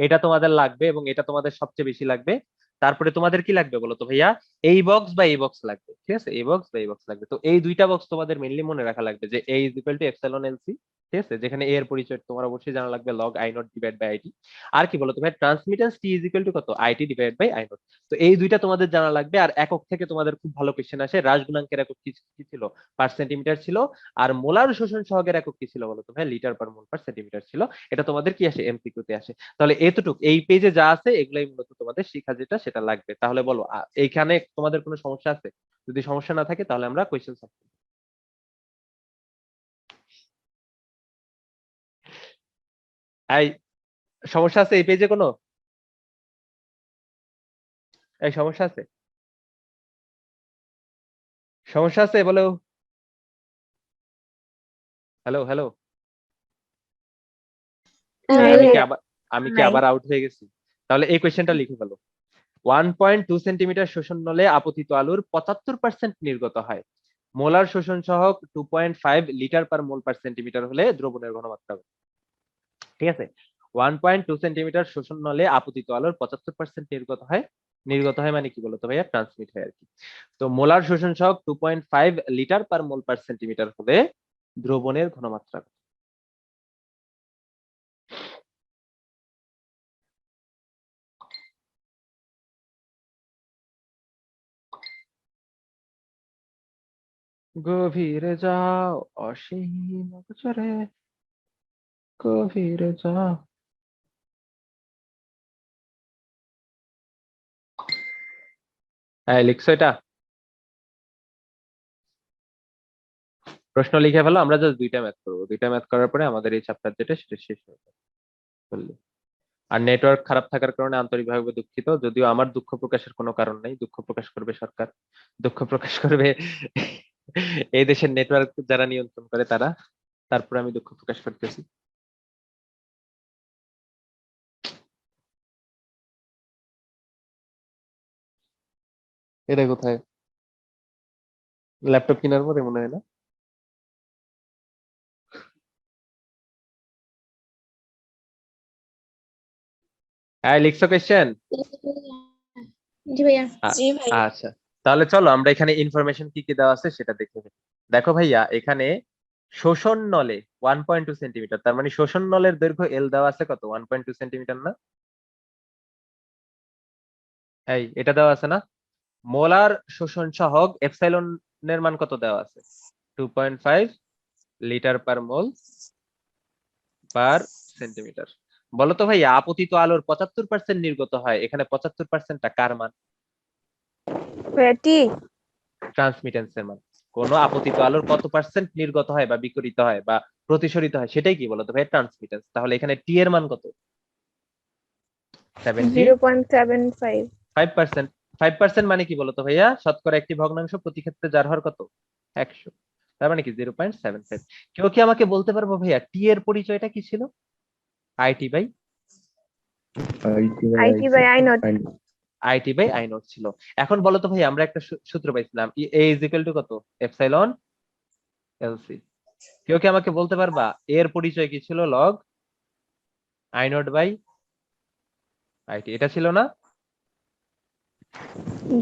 এটা তোমাদের লাগবে এবং এটা তোমাদের সবচেয়ে বেশি লাগবে। তারপরে তোমাদের কি লাগবে বলো তো ভাইয়া? এই বক্স বা এই বক্স লাগবে। ঠিক আছে, এই বক্স বা এই বক্স লাগবে। তো এই দুইটা বক্স তোমাদের মেইনলি মনে রাখা লাগবে, যে a is equal to epsilon LC. ঠিক আছে, যেখানে a এর পরিচয় তোমার অবশ্যই জানা লাগবে log I not divide by IT. আর কি বলো তো ভাই? Transmittance T is equal to কত? IT divide by I naught. তো এই দুইটা তোমাদের জানা লাগবে। আর একক থেকে তোমাদের খুব ভালো কোশ্চেন আসে, রাশ গুণাঙ্কের একক কি ছিল? পার সেন্টিমিটার ছিল। আর মোলার শোষণ সহগের একক কি ছিল বলো তো ভাই? লিটার পার মোল পার সেন্টিমিটার ছিল। এটা তোমাদের কি আসে? এমসিকিউ তে আসে। তাহলে এতটুক এই পেজে যা আছে এগুলাই মূলত তোমাদের শিখা যেটা সেটা লাগবে। তাহলে বলো এইখানে তোমাদের কোনো সমস্যা আছে? যদি সমস্যা না থাকে তাহলে আমরা কোয়েশ্চেন সলভ করব। এই সমস্যা আছে এই পেজে কোনো? এই সমস্যা আছে? সমস্যা আছে বলো। হ্যালো হ্যালো, নাই আমি কি ভাইয়া। আবার নাই। আবার আউট হয়ে গেছি? তাহলে এই কোয়েশ্চেনটা লিখে ফেলো। 1.2 সেন্টিমিটার শোষণ নলে আপতিত আলুর 75% নির্গত হয়। মোলার শোষণ সহগ 2.5 লিটার পার মোল পার সেন্টিমিটার হলে দ্রবণের ঘনমাত্রা কত? ঠিক আছে, 1.2 সেন্টিমিটার শোষণ নলে আপতিত আলোর 75% নির্গত হয়। নির্গত হয় মানে কি বলতো ভাইয়া? ট্রান্সমিট হয় আর কি। তো মোলার শোষণ সহগ 2.5 লিটার পার মোল পার সেন্টিমিটার হলে দ্রবণের ঘনমাত্রা কত? গভীরে যাও অসীম অগোচরে, গভীরে যাও। হ্যাঁ, লিখছো এটা? প্রশ্ন লিখে ফেলো। আমরা জাস্ট 2টা ম্যাথ করবো। 2টা ম্যাথ করার পরে আমাদের এই চ্যাপ্টার যেটা সেটা শেষ হয়ে যাবে। বুঝলি? আর নেটওয়ার্ক খারাপ থাকার কারণে আন্তরিকভাবে দুঃখিত। যদিও আমার দুঃখ প্রকাশের কোনো কারণ নেই, দুঃখ প্রকাশ করবে সরকার, দুঃখ প্রকাশ করবে এই দেশের নেটওয়ার্ক যারা নিয়ন্ত্রণ করে তারা। তারপরে আমি দুঃখ প্রকাশ করতেছি। এটা কোথায়? ল্যাপটপ কেনার পরে মনে হয় না? হ্যাঁ, লিখছো কোয়েশ্চেন? জি ভাইয়া। জি ভাইয়া। আচ্ছা, তাহলে চলো আমরা এখানে ইনফরমেশন কি কি দেওয়া আছে সেটা দেখে ফেলি। দেখো ভাইয়া, এখানে শোষণ নলে 1.2 সেন্টিমিটার, তার মানে শোষণ নলের দৈর্ঘ্য এল দেওয়া আছে কত? 1.2 সেন্টিমিটার না? এই এটা দেওয়া আছে না? মোলার শোষণ সহগ এপসাইলন এর মান কত দেওয়া আছে? 2.5 লিটার পার মোল পার সেন্টিমিটার। বলো তো ভাইয়া, আপতিত আলোর 75% নির্গত হয়, এখানে 75%টা কার মান? ভাইয়া টি। ট্রান্সমিটেন্সের মান। কোন আপতিত আলোর কত পার্সেন্ট নির্গত হয় বা বিকিরিত হয় বা প্রতিসরিত হয় সেটাই কি বলতো ভাই? ট্রান্সমিটেন্স। তাহলে এখানে টি এর মান কত? 0.75। 75%। 5% মানে কি বলতো ভাইয়া? শতকরা একটি ভগ্নাংশ প্রতি ক্ষেত্রে যার হার কত? 100। তার মানে কি 0.75। কেউ কি আমাকে বলতে পারবো ভাইয়া টি এর পরিচয়টা কি ছিল? IT by IT by I naught. IT by I naught ছিল। এখন বলো তো ভাই, আমরা একটা সূত্র পাইছিলাম এ ইজ ইকুয়াল টু কত? Epsilon LC. কেউ কি আমাকে বলতে পারবা এর পরিচয় কি ছিল? Log I not by IT. এটা ছিল না?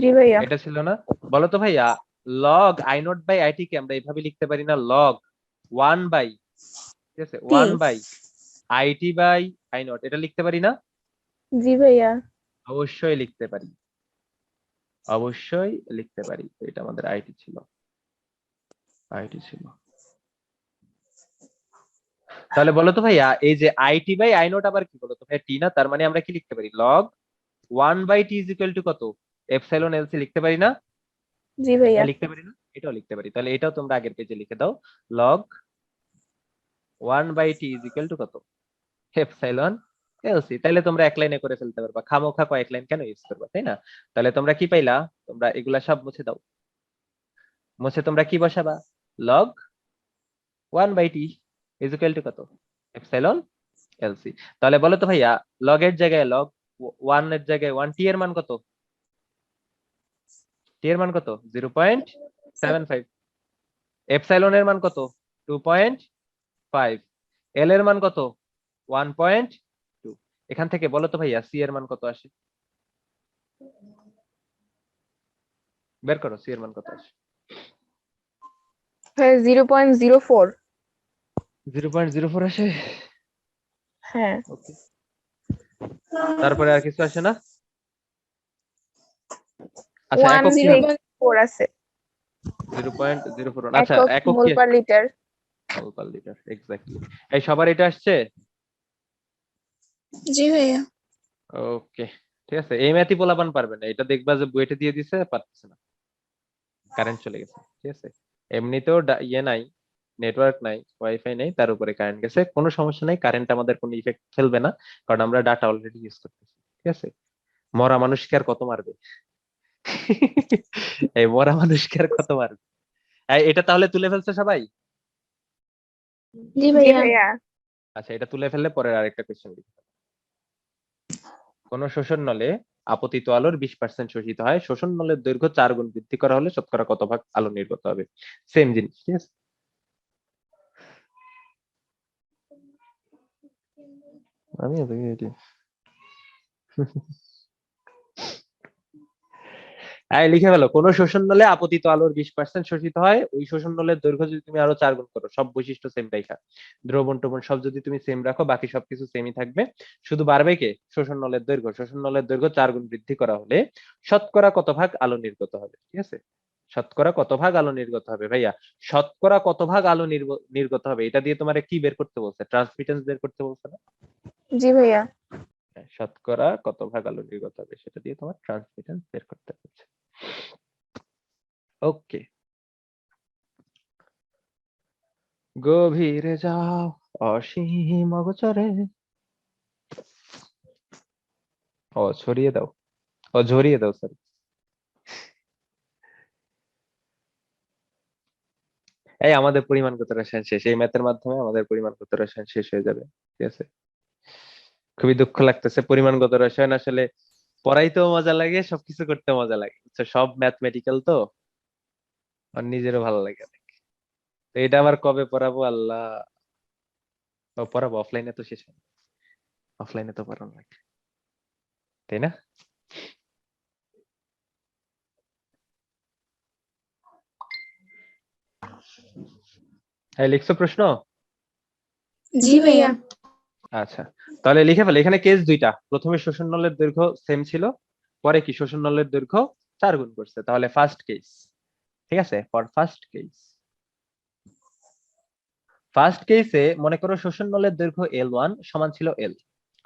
জি ভাইয়া। এটা ছিল না? বলো তো ভাইয়া, log I not by IT কে আমরা এইভাবে লিখতে পারি না? লগ 1 বাই ঠিক আছে, 1/IT/I0 এটা লিখতে পারি না? জি ভাইয়া। অবশ্যই লিখতে পারি, অবশ্যই লিখতে পারি। তো এটা আমাদের আইটি ছিল, আইটি ছিল। তাহলে বলো তো ভাইয়া, এই যে IT/I0 আবার কি বলো তো ভাইয়া? টি না, তার মানে আমরা কি লিখতে পারি? log 1/t is equal to কত? এপসাইলন এলসি লিখতে পারি না? জি ভাইয়া। হ্যাঁ, লিখতে পারি না? এটাও লিখতে পারি। তাহলে এটাও তোমরা আগের পেজে লিখে দাও, log 1/t is equal to কত? Epsilon LC. তাহলে তোমরা এক লাইনে করে ফেলতে পারবা, খামোখা কয়েক লাইন কেন ইউজ করবা, তাই না? তাহলে তোমরা কি পাইলা? তোমরা এগুলা সব মুছে দাও, মুছে তোমরা কি বসাবা? log 1/t is equal to কত? Epsilon LC. তাহলে বলো তো ভাইয়া, লগ এর জায়গায় log 1 এর জায়গায় 1, টি এর মান কত? টি এর মান কত? 0.75। এপসাইলন এর মান কত? 2.5। এল এর মান কত? 1.2। এখান থেকে বলো তো ভাইয়া, সি এর মান কত আসে? বের করো, সি এর মান কত আসে? 0.04। 0.04 আসে। হ্যাঁ। ওকে, তারপরে আর কিছু আসে না? আচ্ছা, একক কি হবে? 1.04 আছে। 0.04। আচ্ছা, একক একক মোল কি পার লিটার। মোল পার লিটার, এক্স্যাক্টলি। এই সবার এটা আসছে? জি ভাইয়া। ওকে, ঠিক আছে। এই ম্যাথই পোলাপান পারবে না, এটা দেখবা যে বুয়েটে দিয়ে দিছে, পারতেছে না, কারেন্ট চলে গেছে। ঠিক আছে, এমনিতেও ইয়ে নাই, নেটওয়ার্ক নাই, ওয়াইফাই নাই, তার উপরে কারেন্ট গেছে। কোনো সমস্যা নাই, কারেন্ট আমাদের কোনো ইফেক্ট ফেলবে না, কারণ আমরা ডাটা অলরেডি ইউজ করতেছি। ঠিক আছে, মরা মানুষকে আর কত মারবে? এই মরা মানুষকে আর কত মারবে? এটা তাহলে তুলে ফেলছে সবাই? জি জি ভাইয়া। ভাইয়া। আচ্ছা, এটা তুলে ফেললে পরের আরেকটা কোশ্চেন লিখি। কোন শোষণ নলে আপতিত আলোর 20% শোষিত হয়, শোষণ নলের দৈর্ঘ্য 4 গুণ বৃদ্ধি করা হলে শতকরা কত ভাগ আলো নির্গত হবে? সেম জিনিস, ঠিক আছে। আমি লিখে ফেলো, কোন শোষণ নলে আপতিত আলোর 20% শোষিত হয়, ওই শোষণ নলের দৈর্ঘ্য যদি তুমি আরো 4 গুণ করো, সব বৈশিষ্ট্য সেম রাখা, দ্রবণ টবণ সব যদি তুমি সেম রাখো, বাকি সবকিছু সেমই থাকবে, শুধু বাড়বে কে? শোষণ নলের দৈর্ঘ্য। শোষণ নলের দৈর্ঘ্য 4 গুণ বৃদ্ধি করা হলে শতকরা কত ভাগ আলো নির্গত হবে? ঠিক আছে, শতকরা কত ভাগ আলো নির্গত হবে? ভাইয়া, শতকরা কত ভাগ আলো নির্গত হবে, এটা দিয়ে তোমার কি বের করতে বলছে? ট্রান্সমিটেন্স বের করতে বলছে না? জি ভাইয়া। হ্যাঁ, শতকরা কত ভাগ আলো নির্গত হবে সেটা দিয়ে তোমার ট্রান্সমিটেন্স বের করতে বলছে। ওকে, গভীরে যাও অসীম অগোচরে। ও ছড়িয়ে দাও, ও ঝরিয়ে দাও, সরি। এই আমাদের পরিমাণগত রসায়ন শেষ, এই ম্যাথের মাধ্যমে আমাদের পরিমাণগত রসায়ন শেষ হয়ে যাবে। ঠিক আছে, খুবই দুঃখ লাগতেছে। পরিমাণগত রসায়ন আসলে পড়াইতেও মজা লাগে, সবকিছু করতে মজা লাগে, বুঝছো? সব ম্যাথমেটিক্যাল তো, আর নিজেরও ভালো লাগে অনেক। তো এটা আবার কবে পড়াবো আল্লাহ? ও পড়াবো, অফলাইনে তো শেষ হয়, অফলাইনে তো পড়ানো লাগে, তাই না? হ্যাঁ, লিখছো প্রশ্ন? জি ভাইয়া। আচ্ছা, তাহলে লিখে ফেলে। এখানে কেস দুইটা, প্রথমে শোষণ নলের দৈর্ঘ্য সেম ছিল, পরে কি শোষণ নলের দৈর্ঘ্য 4 গুণ করছে। তাহলে ফার্স্ট কেস, ঠিক আছে, ফর ফার্স্ট কেস, ফার্স্ট কেসে মনে করো শোষণ নলের দৈর্ঘ্য L1 সমান ছিল L,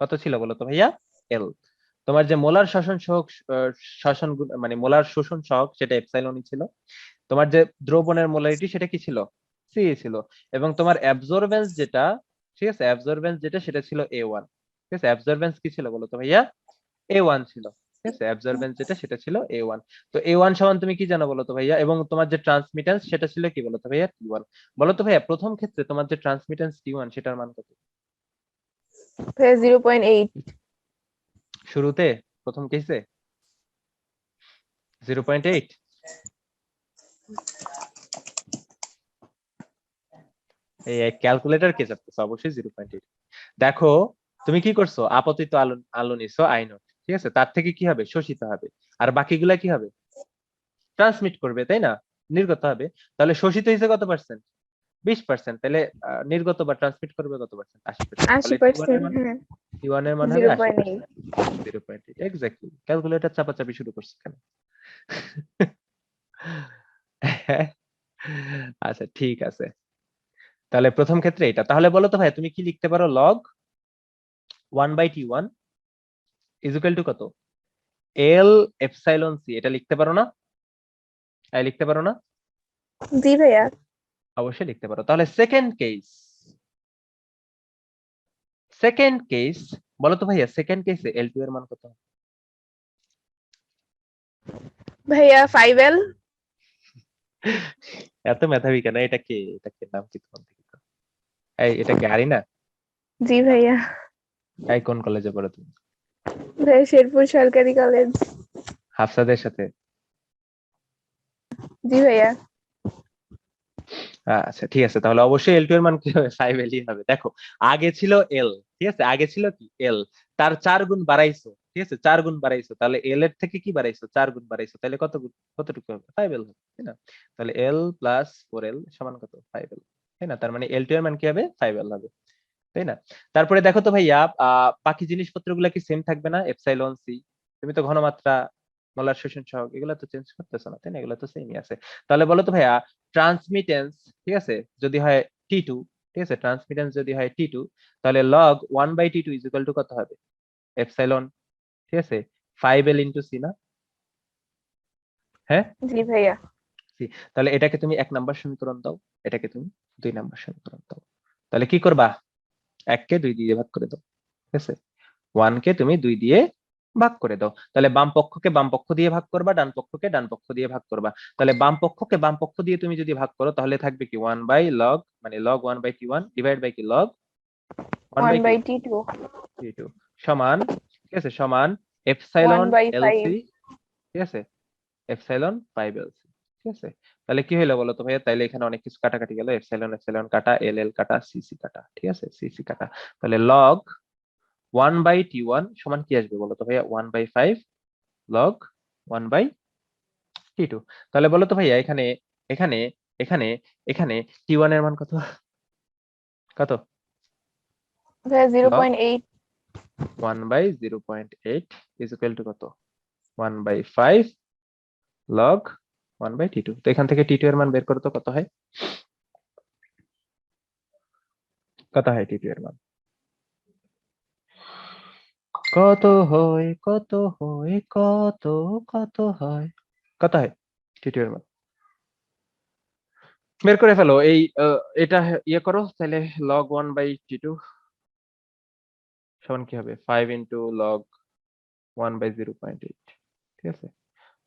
কত ছিল বলো তো ভাইয়া? L। তোমার যে মোলার শোষণ সহগ, মানে মোলার শোষণ সহগ, সেটা এপসাইলনই ছিল। তোমার যে দ্রবণের মোলারিটি, সেটা কি ছিল? সি ছিল। এবং তোমার অ্যাবজর্বেন্স যেটা, ঠিক আছে, অ্যাবজর্বেন্স যেটা, সেটা ছিল A1। ঠিক আছে, অ্যাবজর্বেন্স কি ছিল বলো তো ভাইয়া? A1 ছিল। ঠিক আছে, অ্যাবজর্বেন্স যেটা, সেটা ছিল A1। তো A1 সমান তুমি কি জানো বলো তো ভাইয়া? এবং তোমার যে ট্রান্সমিটেন্স, সেটা ছিল কি বলো তো ভাইয়া? T1। বলো তো ভাইয়া, প্রথম ক্ষেত্রে তোমার যে ট্রান্সমিটেন্স T1, সেটার মান কত? ভাইয়া 0.8। শুরুতে, প্রথম কেসে 0.8। এই ক্যালকুলেটর কে চাপতেছে, অবশ্যই 0.8। দেখো, তুমি কি করছো? আপতিত আলো আলো নিছো I0, ঠিক আছে, তার থেকে কি হবে? শোষিত হবে। আর বাকিগুলা কি হবে? ট্রান্সমিট করবে, তাই না? নির্গত হবে। তাহলে শোষিত হয়েছে কত পার্সেন্ট? 20%, তাহলে নির্গত বা ট্রান্সমিট করবে কত পার্সেন্ট? 80%। 80%, হ্যাঁ, T1 এর মান হবে 0.8। 80%, 0.8 এক্স্যাক্টলি। ক্যালকুলেটর চাপাচাপি শুরু করছে কেন? আচ্ছা ঠিক আছে, তাহলে প্রথম ক্ষেত্রে এটা। তাহলে বলো তো ভাই তুমি কি লিখতে পারো? log 1/T1 is equal to কত? L এপসাইলন সি, এটা লিখতে পারো না? লিখতে পারো না? জি ভাইয়া। অবশ্যই লিখতে পারো। তাহলে সেকেন্ড কেস বলো তো ভাইয়া, সেকেন্ড কেসে L2 এর মান কত? ভাইয়া 5L। এত মেধাবী কেন? এটা কে নাম কি তোমার থেকে? এটা গাড়ি না? জি ভাইয়া। কোন কলেজে পড়ো তুমি? ভাইয়া শেরপুর সরকারি কলেজ। হাফসাদের সাথে? জি ভাইয়া। আচ্ছা ঠিক আছে, তাহলে অবশ্যই L2 এর মান কি হবে? 5L ই হবে। দেখো আগে ছিল L, ঠিক আছে, আগে ছিল কি L, তার 4 গুণ বাড়াইছো, ঠিক আছে, 4 গুণ বাড়াইছো, তাহলে L এর থেকে কি বাড়াইছো? 4 গুণ বাড়াইছো, তাহলে কতটুকু হবে? 5L হবে, তাই না? তাহলে L প্লাস 4L সমান কত? 5L, তাই না? তার মানে L2 এর মান কি হবে? 5L হবে, তাই না? তারপরে দেখো তো ভাইয়া, বাকি জিনিসপত্রগুলো কি সেম থাকবে না? এপসাইলন সি, তুমি তো ঘনমাত্রা, মোলার শোষণ সহগ এগুলো তো চেঞ্জ করতেছো না, তাই না? এগুলো তো সেমই আছে। তাহলে বলো তো ভাইয়া ট্রান্সমিটেন্স, ঠিক আছে, যদি হয় T2, ঠিক আছে, ট্রান্সমিটেন্স যদি হয় T2, তাহলে log 1/T2 is equal to কত হবে? এপসাইলন, ঠিক আছে, 5L ইনটু সি না? হ্যাঁ, জি ভাইয়া। সি। তাহলে এটাকে তুমি 1 নাম্বার সমীকরণ দাও, এটাকে তুমি 2 নাম্বার সমীকরণ দাও। তাহলে কি করবা? 1 কে 2 দিয়ে ভাগ করে দাও, ঠিক আছে, 1 কে তুমি 2 দিয়ে ভাগ করে দাও। তাহলে বাম পক্ষকে বাম পক্ষ দিয়ে ভাগ করবা, ডান পক্ষকে ডান পক্ষ দিয়ে ভাগ করবা। তাহলে বাম পক্ষকে বাম পক্ষ দিয়ে তুমি যদি ভাগ করো, তাহলে থাকবে কি 1 বাই log, মানে log 1/T1 ডিভাইড বাই কি log 1/T2 1/T2 সমান, ঠিক আছে, সমান এপসাইলন LC, 1/5। ঠিক আছে, এপসাইলন 5LC, ঠিক আছে। তাহলে কি হলো বলো তো ভাইয়া? তাহলে এখানে অনেক কিছু কাটাকাটি গেল, এপসাইলন এপসাইলন কাটা, LL কাটা, CC কাটা, ঠিক আছে, CC কাটা। তাহলে log 1/T1 সমান কি আসবে বলো তো ভাইয়া? 1/5 log 1/T2। তাহলে বলো তো ভাইয়া এখানে এখানে এখানে এখানে T1 এর মান কত? কত? ভাইয়া log 0.8। 1/0.8 is equal to কত? 1/5 log 1/T2। তো এখান থেকে T2 এর মান বের করো তো, কত হয়? কত হয় T2 এর মান? কত হয়, কত হয়, কত হয়, কত হয় T2 এর মান? বের করে ফেলো। এটা ইয়ে করো, তাহলে log 1/T2 সমান কি হবে? 5 ইন্টু log 1/0.8, ঠিক আছে।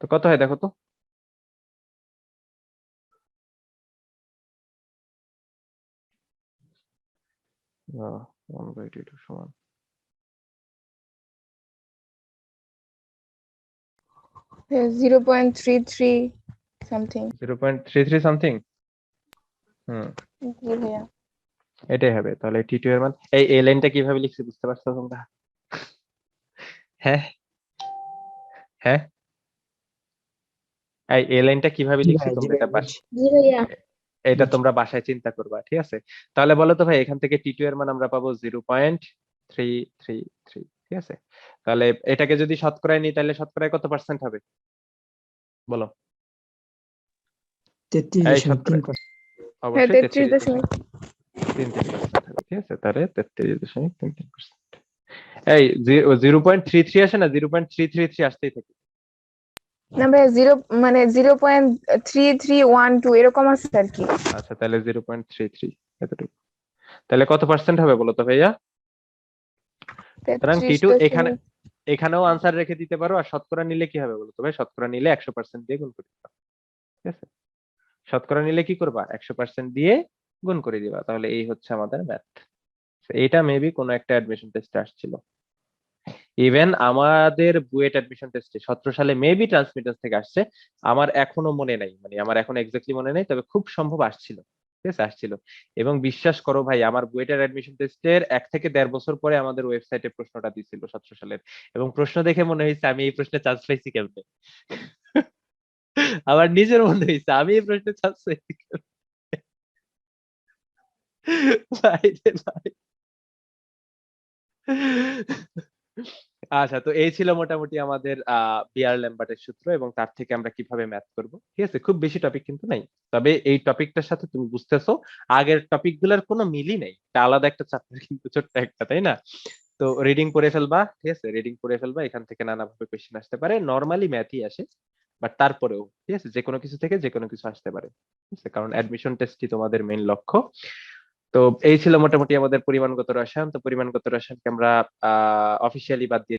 তো কত হয় দেখো তো? আহ, 1/T2 সমান 0.33 সামথিং। 0.33 সামথিং। জি ভাইয়া। এটাই হবে তাহলে T2 এর মান। এই লাইনটা কিভাবে লিখছি বুঝতে পারছো তোমরা? হ্যাঁ, হ্যাঁ, এই লাইনটা কিভাবে জি লিখছি ভাই, জি তোমরা ভাই, এটা বুঝছি। জি ভাইয়া। এটা বুঝছি। তোমরা বাসায় চিন্তা করবা, ঠিক আছে। তাহলে বলো তো ভাই এখান থেকে T2 এর মান আমরা পাবো 0.333, ঠিক আছে। তাহলে এটাকে যদি শতকরায় নিই, তাহলে শতকরায় কত পার্সেন্ট হবে বলো? 33.3%। হ্যাঁ, অবশ্যই 33.3। 33.33% হবে, ঠিক আছে। তাহলে 33.33%। এই 0.33 আসে না, 0.333 আসতেই থাকে। না ভাইয়া 0 মানে 0.3312 এরকম আছে আর কি। আচ্ছা তাহলে 0.33 এতটুকু। তাহলে কত পার্সেন্ট হবে বলো তো ভাইয়া? সুতরাং T2 এখানে 33.3। এখানেও আনসার রেখে দিতে পারো। আর শতকরা নিলে কি হবে বলো তো ভাই? শতকরা নিলে 100% দিয়ে গুণ করে দিবা, ঠিক আছে। শতকরা নিলে কি করবা? 100% দিয়ে গুণ করে দিবা। তাহলে এই হচ্ছে আমাদের ম্যাথ। এটা মেবি কোনো একটা অ্যাডমিশন টেস্টে আসছিল। ইভেন আমাদের বুয়েট অ্যাডমিশন টেস্টে 17 সালে মেবি ট্রান্সমিটার থেকে আসছে। আমার এখনো মনে নাই, মানে আমার এখন এক্স্যাক্টলি মনে নেই, তবে খুব সম্ভব আসছিল, ঠিক আছে, আসছিল। এবং বিশ্বাস করো ভাই, আমার বুয়েটের অ্যাডমিশন টেস্টের 1 থেকে 1.5 বছর পরে আমাদের ওয়েবসাইটে প্রশ্নটা দিছিল 17 সালের। এবং প্রশ্ন দেখে মনে হয়েছে আমি এই প্রশ্নে চান্স পাইছি কেমনে। আমার নিজের মনে হয়েছে আমি এই প্রশ্নে চান্স পাইছি কেমনে। ভাই রে ভাই। আচ্ছা, তো এই ছিল মোটামুটি আমাদের বিয়ার ল্যাম্বার্টের সূত্র এবং তার থেকে আমরা কিভাবে ম্যাথ করব। ঠিক আছে? খুব বেশি টপিক কিন্তু নাই। তবে এই টপিকটার সাথে তুমি বুঝতেছো আগের টপিক গুলার কোনো মিলই নেই। এটা আলাদা একটা চ্যাপ্টার কিন্তু ছোট্ট একটা, তাই না? তো রিডিং করে ফেলবা, ঠিক আছে? রিডিং করে ফেলবা। এখান থেকে নানাভাবে কোয়েশ্চেন আসতে পারে। নরমালি ম্যাথই আসে। বাট তারপরেও, ঠিক আছে? যেকোনো কিছু থেকে যেকোনো কিছু আসতে পারে। ঠিক আছে? কারণ অ্যাডমিশন টেস্টই তোমাদের মেইন লক্ষ্য। তো এই ছিল মোটামুটি আমাদের পরিমাণগত রসায়ন। তো পরিমাণগত রসায়নকে আমরা অফিসিয়ালি বাদ দিয়ে